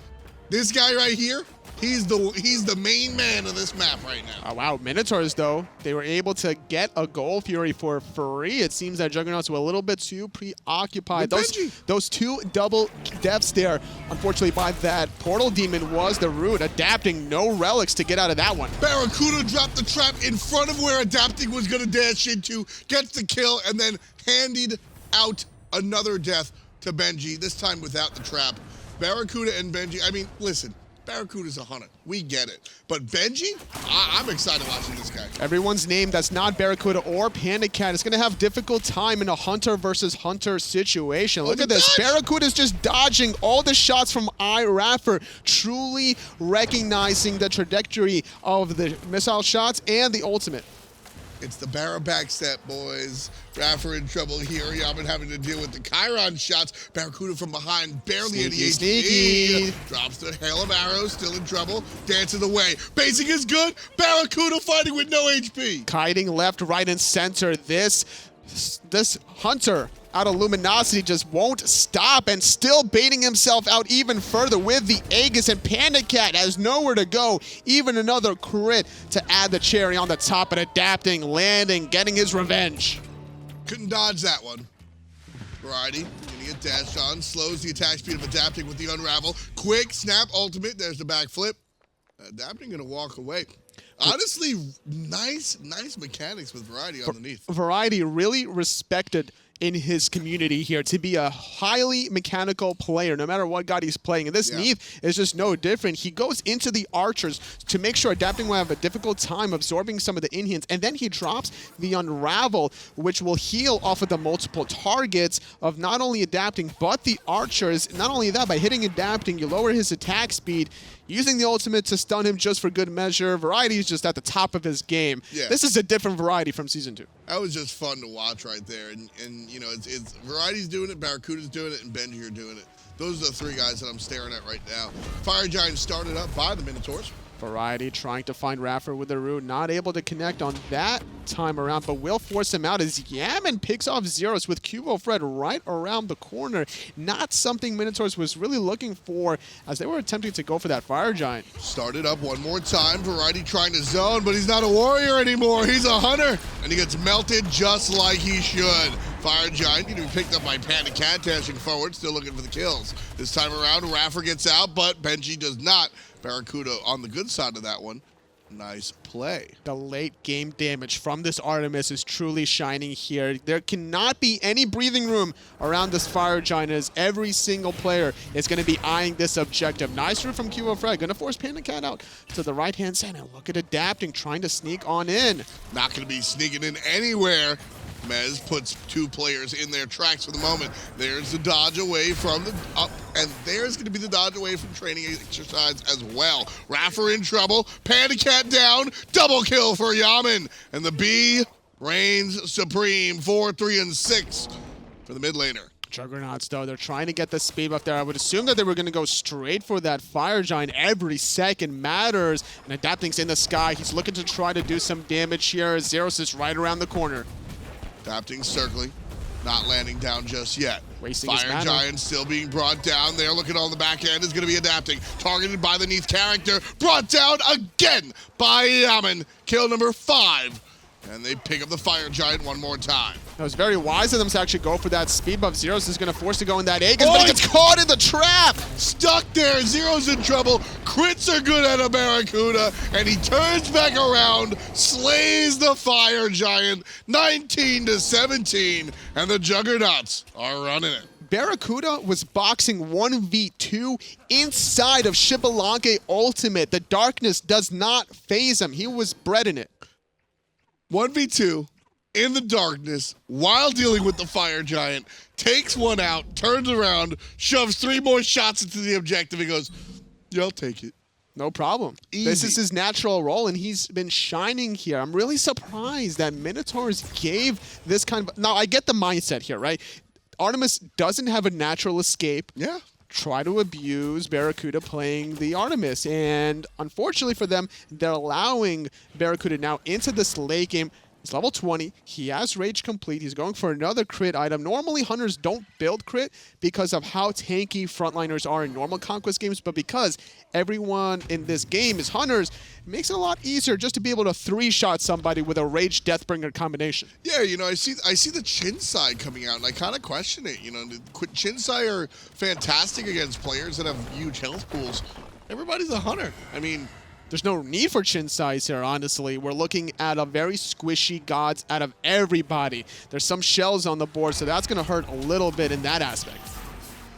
right here, he's the main man of this map right now. Oh, wow. Minotaurs, though, they were able to get a Goal Fury for free. It seems that Juggernauts were a little bit too preoccupied. Those 2 double deaths there, unfortunately, by that Portal Demon was the root, adapting no relics to get out of that one. BaRRaCCuDDa dropped the trap in front of where adapting was going to dash into, gets the kill, and then handed out another death to Benji, this time without the trap. BaRRaCCuDDa and Benji, I mean, listen. BaRRaCCuDDa's a hunter. We get it. But Benji, I'm excited watching this guy. Everyone's name that's not BaRRaCCuDDa or Pandacat is going to have difficult time in a hunter versus hunter situation. Look at this. BaRRaCCuDDa is just dodging all the shots from iRaffer, truly recognizing the trajectory of the missile shots and the ultimate. It's the Barra backstep, boys. Raffer in trouble here. Yammyn having to deal with the Chiron shots. BaRRaCCuDDa from behind, barely any HP. Drops the hail of arrows, still in trouble. Dances away. Basing is good. BaRRaCCuDDa fighting with no HP. Kiting left, right, and center. This hunter out of Luminosity just won't stop and still baiting himself out even further with the Aegis, and Pandacat has nowhere to go. Even another crit to add the cherry on the top, and adapting, landing, getting his revenge. Couldn't dodge that one. Variety, getting a dash on, slows the attack speed of adapting with the unravel. Quick snap ultimate, there's the backflip. Adapting gonna walk away. Honestly, nice mechanics with Variety on the Neith. Variety really respected in his community here to be a highly mechanical player, no matter what god he's playing. And this Neith is just no different. He goes into the archers to make sure adapting will have a difficult time absorbing some of the inhins, and then he drops the unravel, which will heal off of the multiple targets of not only adapting, but the archers. Not only that, by hitting adapting, you lower his attack speed, using the ultimate to stun him just for good measure. Variety is just at the top of his game. Yeah. This is a different Variety from Season 2. That was just fun to watch right there. And you know, it's Variety's doing it, BaRRaCCuDDa's doing it, and Benji are doing it. Those are the 3 guys that I'm staring at right now. Fire Giant started up by the Minotaurs. Variety trying to find Raffer with the root, not able to connect on that time around, but will force him out as Yammyn picks off Zyrhoes with QvoFred right around the corner. Not something Minotaurs was really looking for as they were attempting to go for that Fire Giant. Started up one more time. Variety trying to zone, but he's not a warrior anymore. He's a hunter, and he gets melted just like he should. Fire Giant getting picked up by Pandacat, dashing forward, still looking for the kills. This time around, Raffer gets out, but Benji does not. BaRRaCCuDDa on the good side of that one. Nice play. The late game damage from this Artemis is truly shining here. There cannot be any breathing room around this Fire Giant, as every single player is going to be eyeing this objective. Nice route from QvoFred. Going to force Pandacat out to the right-hand side. And look at adapting, trying to sneak on in. Not going to be sneaking in anywhere. Mez puts 2 players in their tracks for the moment. There's the dodge away from the up, and there's going to be the dodge away from training exercise as well. Raffer in trouble. Pandacat down. Double kill for Yammyn. And the B reigns supreme. 4, 3, and 6 for the mid laner. Juggernauts, though, they're trying to get the speed buff there. I would assume that they were going to go straight for that Fire Giant. Every second matters. And adapting's in the sky. He's looking to try to do some damage here. Zyrhoes is right around the corner. Adapting, circling, not landing down just yet. Wasting his Fire mana. Giant still being brought down there. Looking on the back end is going to be adapting. Targeted by the Neith character. Brought down again by Yammyn. Kill number 5. And they pick up the Fire Giant one more time. It was very wise of them to actually go for that speed buff. Zyrhoes is going to force to go in that Aegis, but he gets caught in the trap! Stuck there. Zyrhoes in trouble. Crits are good at a BaRRaCCuDDa. And he turns back around, slays the Fire Giant, 19-17. And the Juggernauts are running it. BaRRaCCuDDa was boxing 1v2 inside of Xbalanque ultimate. The darkness does not phase him. He was bred in it. 1v2 in the darkness while dealing with the fire giant, takes one out, turns around, shoves 3 more shots into the objective, and goes, yeah, I'll take it. No problem. Easy. This is his natural role, and he's been shining here. I'm really surprised that Minotaurs gave this kind of... Now, I get the mindset here, right? Artemis doesn't have a natural escape. Yeah. Try to abuse BaRRaCCuDDa playing the Artemis. And unfortunately for them, they're allowing BaRRaCCuDDa now into this late game. He's level 20. He has Rage Complete. He's going for another crit item. Normally, Hunters don't build crit because of how tanky frontliners are in normal Conquest games, but because everyone in this game is Hunters, it makes it a lot easier just to be able to 3-shot somebody with a Rage Deathbringer combination. Yeah, you know, I see the Chin side coming out, and I kind of question it. You know, the Chin side are fantastic against players that have huge health pools. Everybody's a Hunter. I mean... There's no need for chin size here, honestly. We're looking at a very squishy gods out of everybody. There's some shells on the board, so that's going to hurt a little bit in that aspect.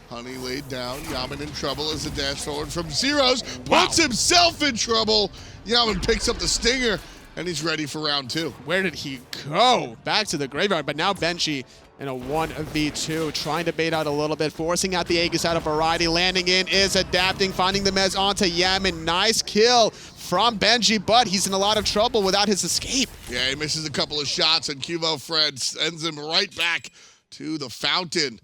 Honey laid down. Yammyn in trouble as a dash forward from Zyrhoes. Puts himself in trouble. Yammyn picks up the stinger, and he's ready for round 2. Where did he go? Back to the graveyard, but now Benji in a 1v2, trying to bait out a little bit, forcing out the Aegis out of Variety, landing in, is adapting, finding the Mez onto Yammyn. Nice kill from Benji, but he's in a lot of trouble without his escape. Yeah, he misses a couple of shots, and QvoFred sends him right back to the fountain.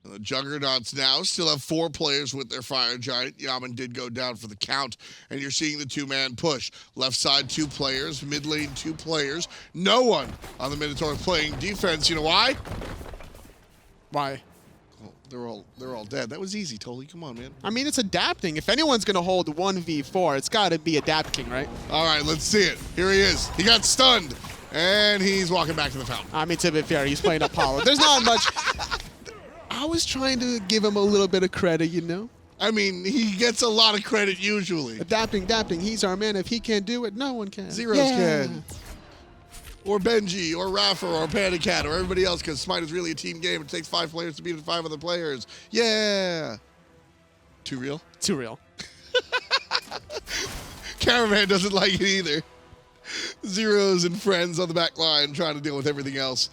And the Juggernauts now still have 4 players with their fire giant. Yammyn did go down for the count, and you're seeing the 2-man push. Left side, 2 players. Mid lane, 2 players. No one on the Minotaurs playing defense. You know why? Why? Well, they're all dead. That was easy, Tolly. Come on, man. I mean, it's adapting. If anyone's going to hold 1v4, it's got to be Adapting, right? All right, let's see it. Here he is. He got stunned, and he's walking back to the fountain. I mean, to be fair, he's playing Apollo. There's not much... I was trying to give him a little bit of credit, you know? I mean, he gets a lot of credit usually. Adapting, he's our man. If he can't do it, no one can. Zyrhoes can. Or Benji, or iRaffer, or Pandacat, or everybody else, because Smite is really a team game. It takes 5 players to beat 5 other players. Yeah. Too real? Too real. Cameraman doesn't like it either. Zyrhoes and friends on the back line trying to deal with everything else.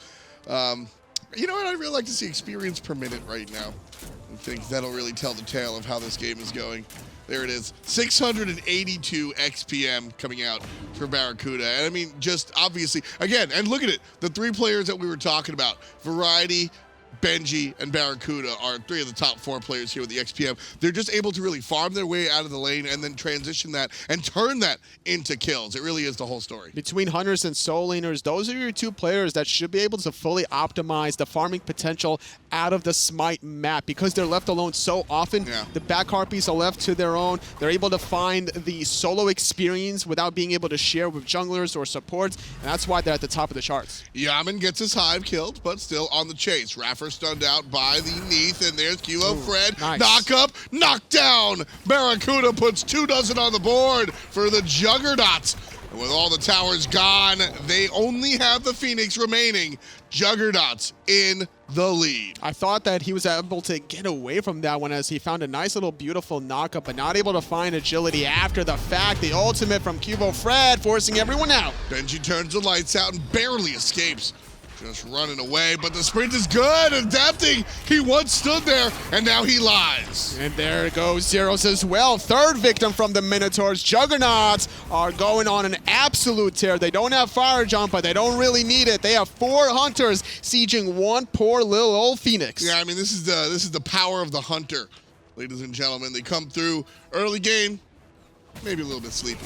You know what? I'd really like to see experience per minute right now. I think that'll really tell the tale of how this game is going. There it is. 682 XPM coming out for BaRRaCCuDDa. And I mean, just obviously, again, and look at it. The 3 players that we were talking about, Variety, Benji, and BaRRaCCuDDa are 3 of the top 4 players here with the XPM. They're just able to really farm their way out of the lane and then transition that and turn that into kills. It really is the whole story. Between Hunters and Soul Laners, those are your 2 players that should be able to fully optimize the farming potential out of the Smite map. Because they're left alone so often, the back harpies are left to their own. They're able to find the solo experience without being able to share with junglers or supports, and that's why they're at the top of the charts. Yammyn gets his hive killed, but still on the chase. Raffer stunned out by the Neith, and there's QvoFred. Nice. Knock up, knock down. BaRRaCCuDDa puts 2 dozen on the board for the Juggernauts. And with all the towers gone, they only have the Phoenix remaining. Juggernauts in the lead. I thought that he was able to get away from that one as he found a nice little beautiful knockup, but not able to find agility after the fact. The ultimate from QvoFred forcing everyone out. Benji turns the lights out and barely escapes. Just running away, but the sprint is good. Adapting. He once stood there, and now he lies. And there goes Zyrhoes as well. 3rd victim from the Minotaurs. Juggernauts are going on an absolute tear. They don't have fire jump, but they don't really need it. They have 4 Hunters sieging 1 poor little old Phoenix. Yeah, I mean, this is the power of the Hunter, ladies and gentlemen. They come through early game, maybe a little bit sleepy.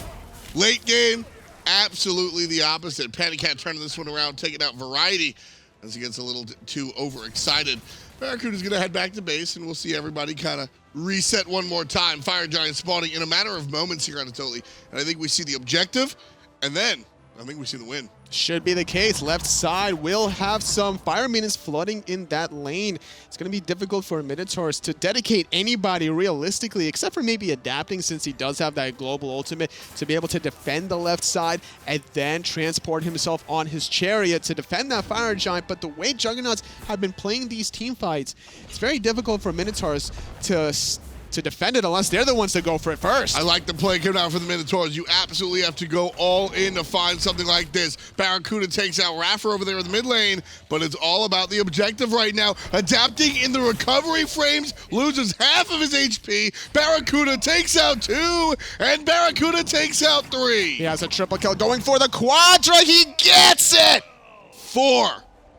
Late game, absolutely the opposite. Pandacat turning this one around, taking out Variety as he gets a little too overexcited. BaRRaCCuDDa's going to head back to base, and we'll see everybody kind of reset one more time. Fire Giant spawning in a matter of moments here on Atoli. And I think we see the objective, and then I think we see the win. Should be the case. Left side will have some fire minions flooding in that lane. It's going to be difficult for Minotaurs to dedicate anybody realistically, except for maybe adapting, since he does have that global ultimate, to be able to defend the left side and then transport himself on his chariot to defend that fire giant. But the way Juggernauts have been playing these team fights, it's very difficult for Minotaurs to defend it unless they're the ones that go for it first. I like the play coming out for the Minotaurs. You absolutely have to go all in to find something like this. BaRRaCCuDDa takes out iRaffer over there in the mid lane, but it's all about the objective right now. Adapting in the recovery frames, loses half of his HP. BaRRaCCuDDa takes out 2, and BaRRaCCuDDa takes out 3. He has a triple kill going for the quadra. He gets it! 4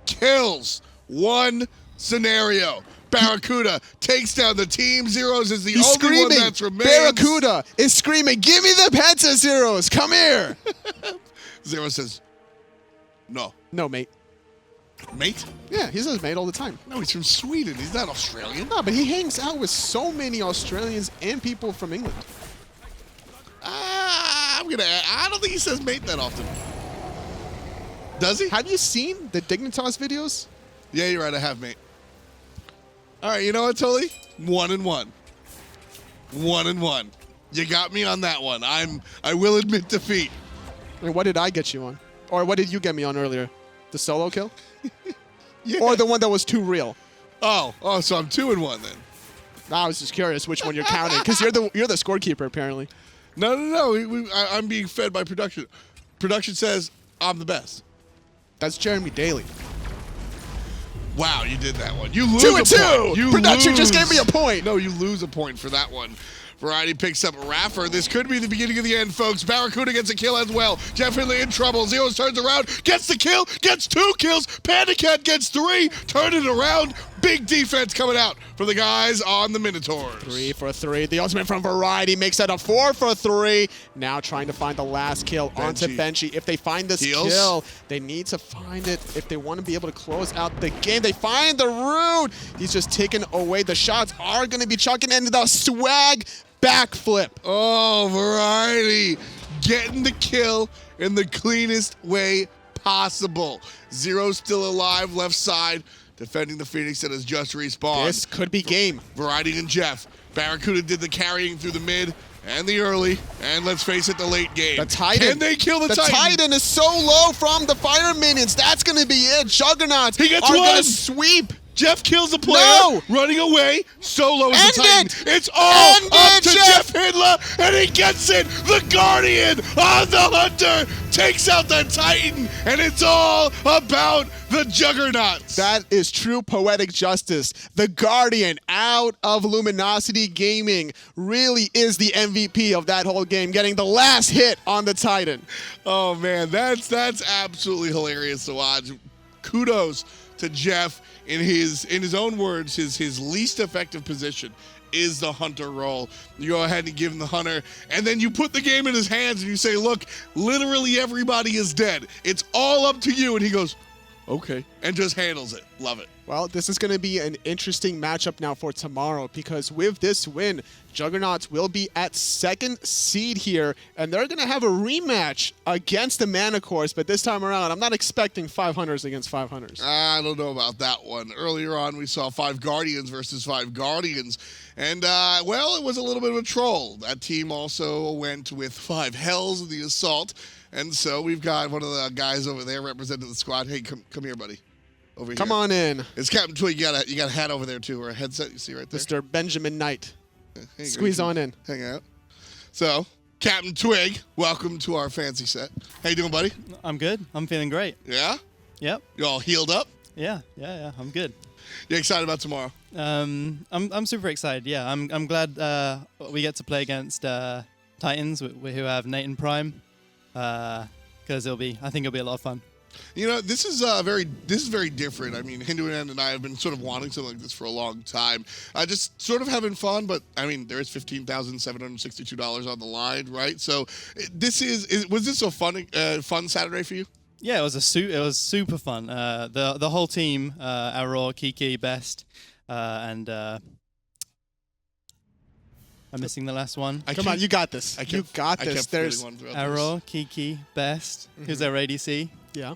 kills, 1 scenario. BaRRaCCuDDa takes down the team. Zyrhoes is the only one that's remains. BaRRaCCuDDa is screaming, give me the penta, Zyrhoes, come here. Zyrhoes says, no. No, mate. Mate? Yeah, he says mate all the time. No, he's from Sweden. He's not Australian. No, but he hangs out with so many Australians and people from England. I don't think he says mate that often. Does he? Have you seen the Dignitas videos? Yeah, you're right. I have, mate. All right, you know what, Tully? 1-1. 1-1. You got me on that one. I will admit defeat. I mean, what did I get you on? Or what did you get me on earlier? The solo kill? Yeah. Or the one that was too real? Oh, so I'm 2-1 then. I was just curious which one you're counting, because you're the scorekeeper apparently. No. I'm being fed by production. Production says I'm the best. That's Jeremy Daly. Wow, you did that one. You lose 2-2. You Production lose. just gave me a point. No, you lose a point for that one. Variety picks up iRaffer. This could be the beginning of the end, folks. BaRRaCCuDDa gets a kill as well. JeffHindla in trouble. Zyrhoes turns around, gets the kill, gets 2 kills. Pandacat gets 3. Turn it around. Big defense coming out for the guys on the Minotaurs. 3 for 3. The ultimate from Variety makes that a 4 for 3. Now trying to find the last kill onto Benji. If they find this kill, they need to find it if they want to be able to close out the game. They find the root. He's just taking away. The shots are going to be chucking into the swag backflip. Oh, Variety getting the kill in the cleanest way possible. Zero still alive, left side. Defending the Phoenix that has just respawned. This could be game. Variety and Jeff. BaRRaCCuDDa did the carrying through the mid and the early, and let's face it, the late game. The Titan. Can they kill the Titan? The Titan is so low from the fire minions. That's going to be it. Juggernauts He gets are one. going to sweep. Jeff kills the player, No! running away, solo is the End Titan. it! It's all End up it, to Jeff! JeffHindla, and he gets it! The Guardian on the Hunter takes out the Titan, and it's all about the Juggernauts. That is true poetic justice. The Guardian out of Luminosity Gaming really is the MVP of that whole game, getting the last hit on the Titan. Oh man, that's absolutely hilarious to watch. Kudos to Jeff. In his own words, his least effective position is the Hunter role. You go ahead and give him the Hunter, and then you put the game in his hands and you say, look, literally everybody is dead. It's all up to you. And he goes, okay, and just handles it. Love it. Well, this is going to be an interesting matchup now for tomorrow, because with this win, Juggernauts will be at 2nd seed here, and they're going to have a rematch against the Minotaurs, but this time around, I'm not expecting 500s against 500s. I don't know about that one. Earlier on, we saw 5 Guardians versus 5 Guardians, and, well, it was a little bit of a troll. That team also went with 5 Hells in the Assault, and so we've got one of the guys over there representing the squad. Hey, come here, buddy. Over here. Come on in. It's Captain Twig. You got a hat over there too, or a headset. You see right there. Mr. Benjamin Knight. Hey, Squeeze on in. Hang out. So, Captain Twig, welcome to our fancy set. How you doing, buddy? I'm good. I'm feeling great. Yeah. Yep. You all healed up? Yeah. I'm good. You excited about tomorrow? I'm super excited. Yeah. I'm glad we get to play against Titans who have Neith and Prime, because I think it'll be a lot of fun. You know, this is very different. I mean, Hindu and I have been sort of wanting something like this for a long time. Just sort of having fun, but I mean, there is $15,762 on the line, right? So, was this a fun Saturday for you? Yeah, it was super fun. The whole team, Aurora, Kiki, Best, and I'm missing the last one. Come on, you got this. You got this. There's Arrow, Kiki, Best. Who's their ADC? yeah.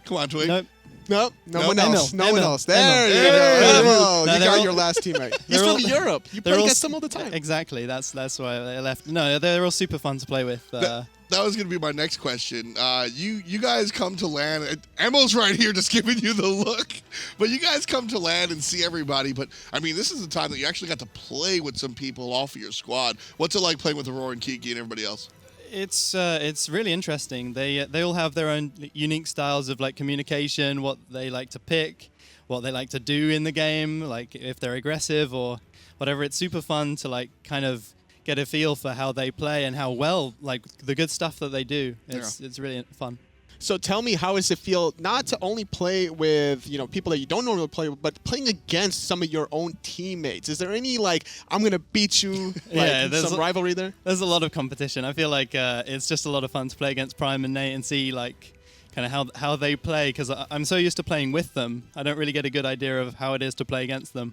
Come on, Twig. Nope. Nope, no No, one Emil. else. No one Emil. else. There you Emil. go. Emil. Emil. No, You they're got all- your last teammate. He's they're from all- Europe. You they're play all against them all the time. Exactly. That's why they left. No, they're all super fun to play with. That was going to be my next question. You guys come to LAN. Emil's right here just giving you the look. But you guys come to LAN and see everybody. But, I mean, this is the time that you actually got to play with some people off of your squad. What's it like playing with Aurora and Kiki and everybody else? It's really interesting. They all have their own unique styles of like communication, what they like to pick, what they like to do in the game, like if they're aggressive or whatever. It's super fun to like kind of get a feel for how they play and how well, like the good stuff that they do. It's really fun. So tell me, how does it feel not to only play with, you know, people that you don't normally play with, but playing against some of your own teammates? Is there any like, I'm gonna beat you, like Yeah, there's some a- rivalry there? There's a lot of competition. I feel like it's just a lot of fun to play against Prime and Nate and see like kind of how they play, because I'm so used to playing with them. I don't really get a good idea of how it is to play against them.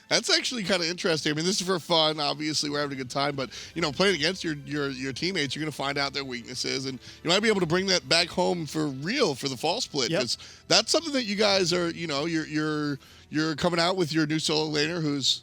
That's actually kind of interesting. I mean, this is for fun. Obviously, we're having a good time, but you know, playing against your teammates, you're going to find out their weaknesses, and you might be able to bring that back home for real for the fall split. Yep. Because that's something that you guys are, you know, you're coming out with your new solo laner, who's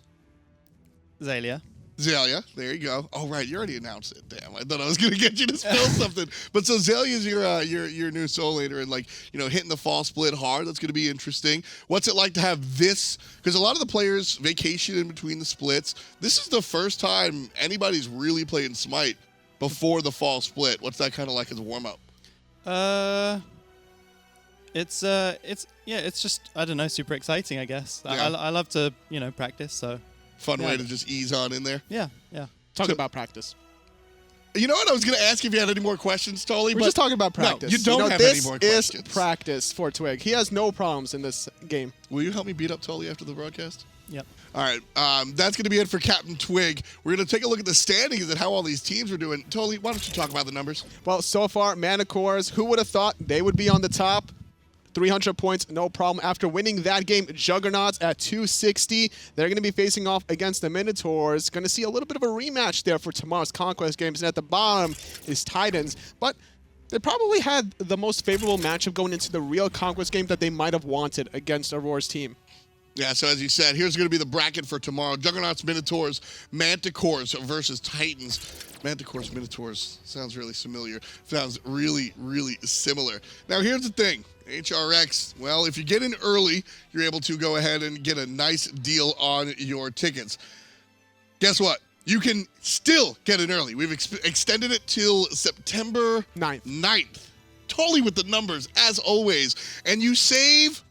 Zalia. Zalia. There you go. Oh, right, you already announced it. Damn, I thought I was going to get you to spill something. But so Zalia's your new solo laner, and like, you know, hitting the fall split hard. That's going to be interesting. What's it like to have this? Because a lot of the players vacation in between the splits. This is the first time anybody's really playing Smite before the fall split. What's that kind of like as a warm up? It's just, I don't know, super exciting, I guess. Yeah. I love to, you know, practice, so Fun Yeah. way to just ease on in there. yeah. Talking So- about practice. You know what? I was going to ask if you had any more questions, Tolly. We're but just talking about practice. No, you don't have this any more is questions. practice for Twig. He has no problems in this game. Will you help me beat up Tolly after the broadcast? Yep. All right, that's going to be it for Captain Twig. We're going to take a look at the standings and how all these teams are doing. Tolly, why don't you talk about the numbers? Well, so far, Minotaurs, who would have thought they would be on the top? 300 points, no problem. After winning that game, Juggernauts at 260. They're going to be facing off against the Minotaurs. Going to see a little bit of a rematch there for tomorrow's Conquest games. And at the bottom is Titans. But they probably had the most favorable matchup going into the real Conquest game that they might have wanted against Aurora's team. Yeah, so as you said, here's going to be the bracket for tomorrow. Juggernauts, Minotaurs, Manticores versus Titans. Manticores, Minotaurs. Sounds really familiar. Sounds really, really similar. Now, here's the thing. HRX, well, if you get in early, you're able to go ahead and get a nice deal on your tickets. Guess what? You can still get in early. We've extended it till September 9th. Totally with the numbers, as always. And you save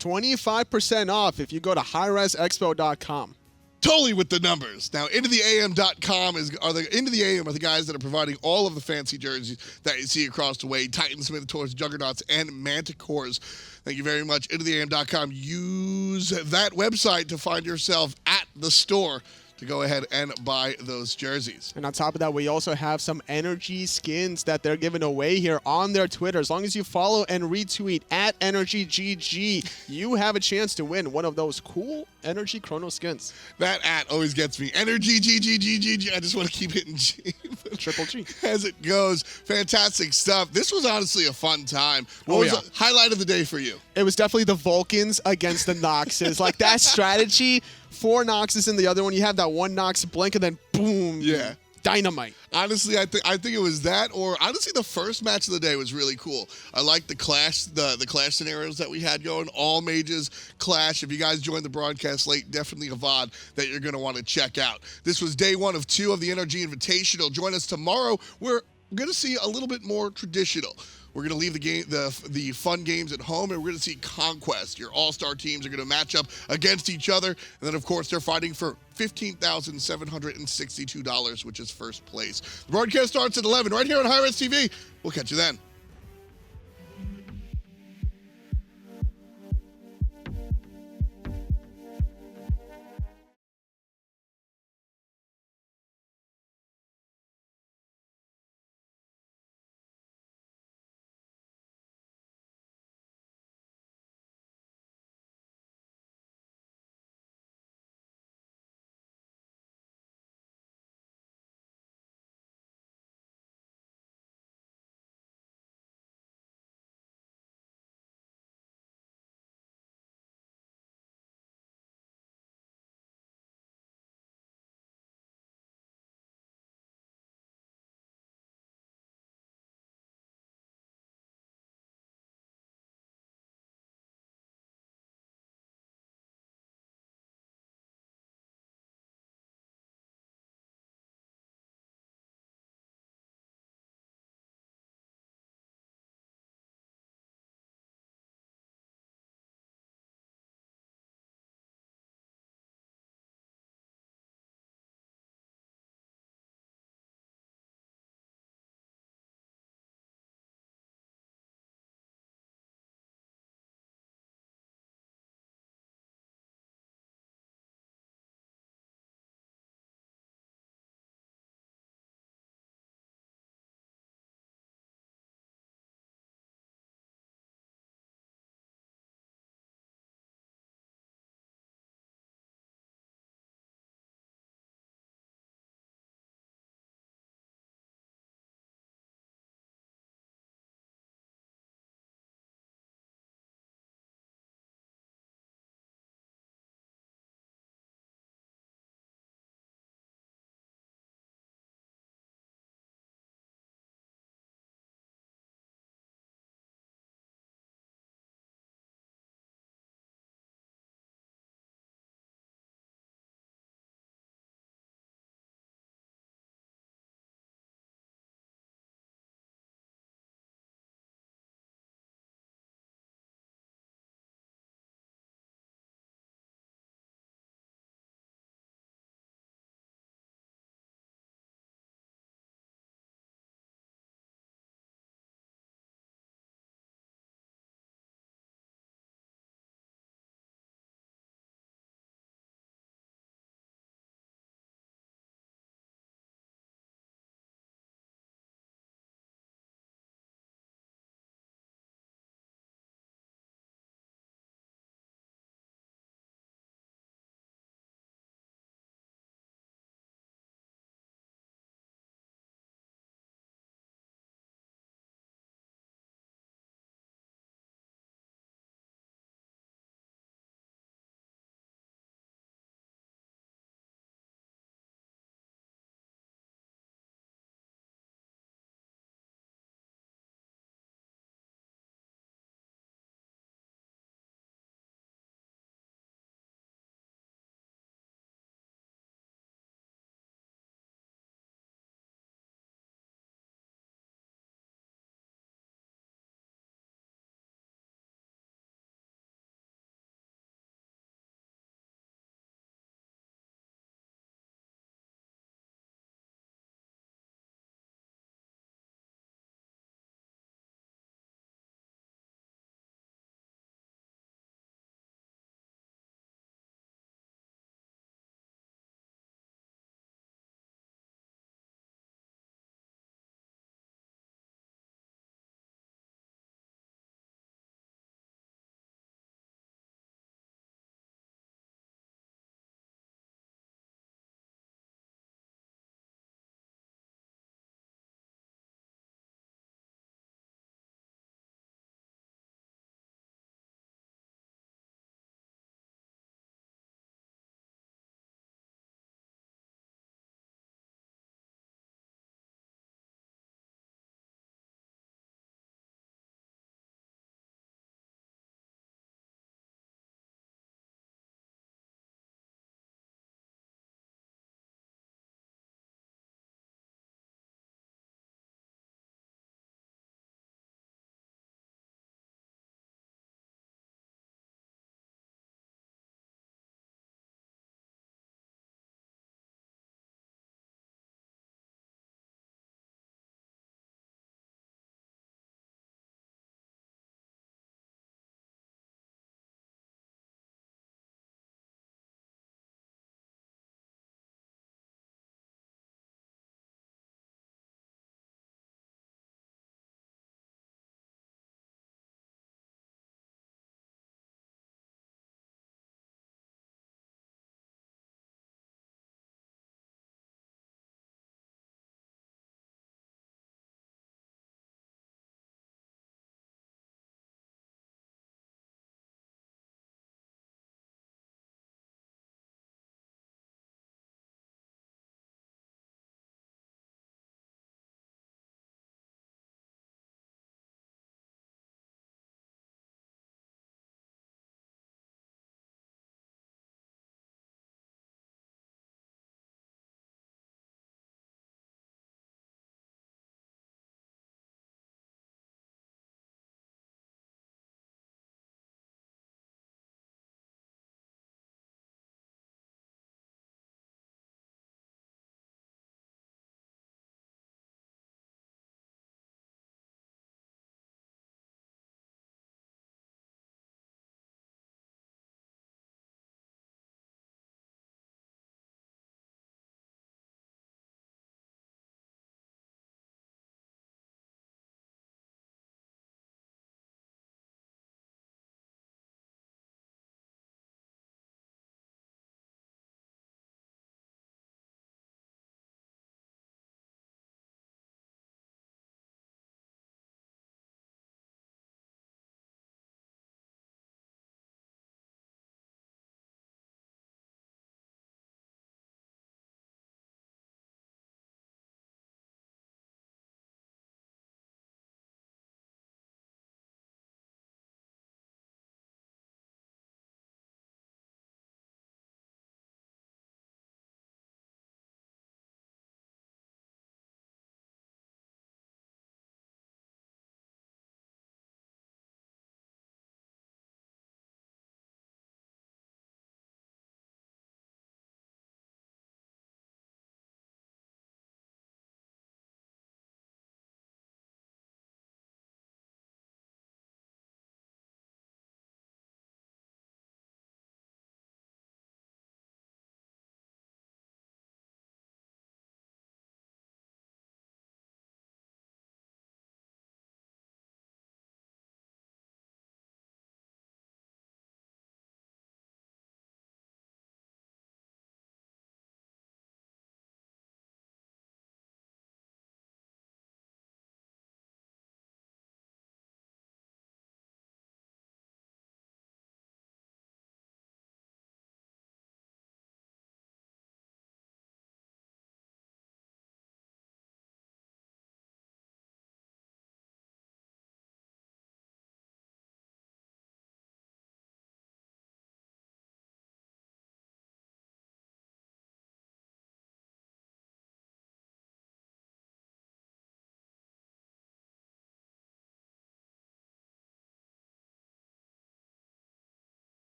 25% off if you go to hi-rez.expo.com. totally with the numbers. Now, IntoTheAM.com are the guys that are providing all of the fancy jerseys that you see across the way. Titans, Minotaurs, Juggernauts, and Manticores. Thank you very much. IntoTheAM.com. Use that website to find yourself at the store to go ahead and buy those jerseys. And on top of that, we also have some energy skins that they're giving away here on their Twitter. As long as you follow and retweet at EnergyGG, you have a chance to win one of those cool Energy Chrono skins. That at always gets me. Energy, G. I just want to keep hitting G. Triple G. As it goes. Fantastic stuff. This was honestly a fun time. What was the highlight of the day for you? It was definitely the Vulcans against the Noxes. Like that strategy, 4 Noxes in the other one. You have that one Nox blink and then boom. Yeah. Dynamite. Honestly, I think it was that, or honestly, the first match of the day was really cool. I like the clash, the clash scenarios that we had going. All mages clash. If you guys joined the broadcast late, definitely a VOD that you're going to want to check out. This was day 1 of 2 of the NRG Invitational. Join us tomorrow. We're going to see a little bit more traditional. We're going to leave the fun games at home, and we're going to see Conquest. Your all-star teams are going to match up against each other. And then, of course, they're fighting for $15,762, which is first place. The broadcast starts at 11 right here on hi-rez TV. We'll catch you then.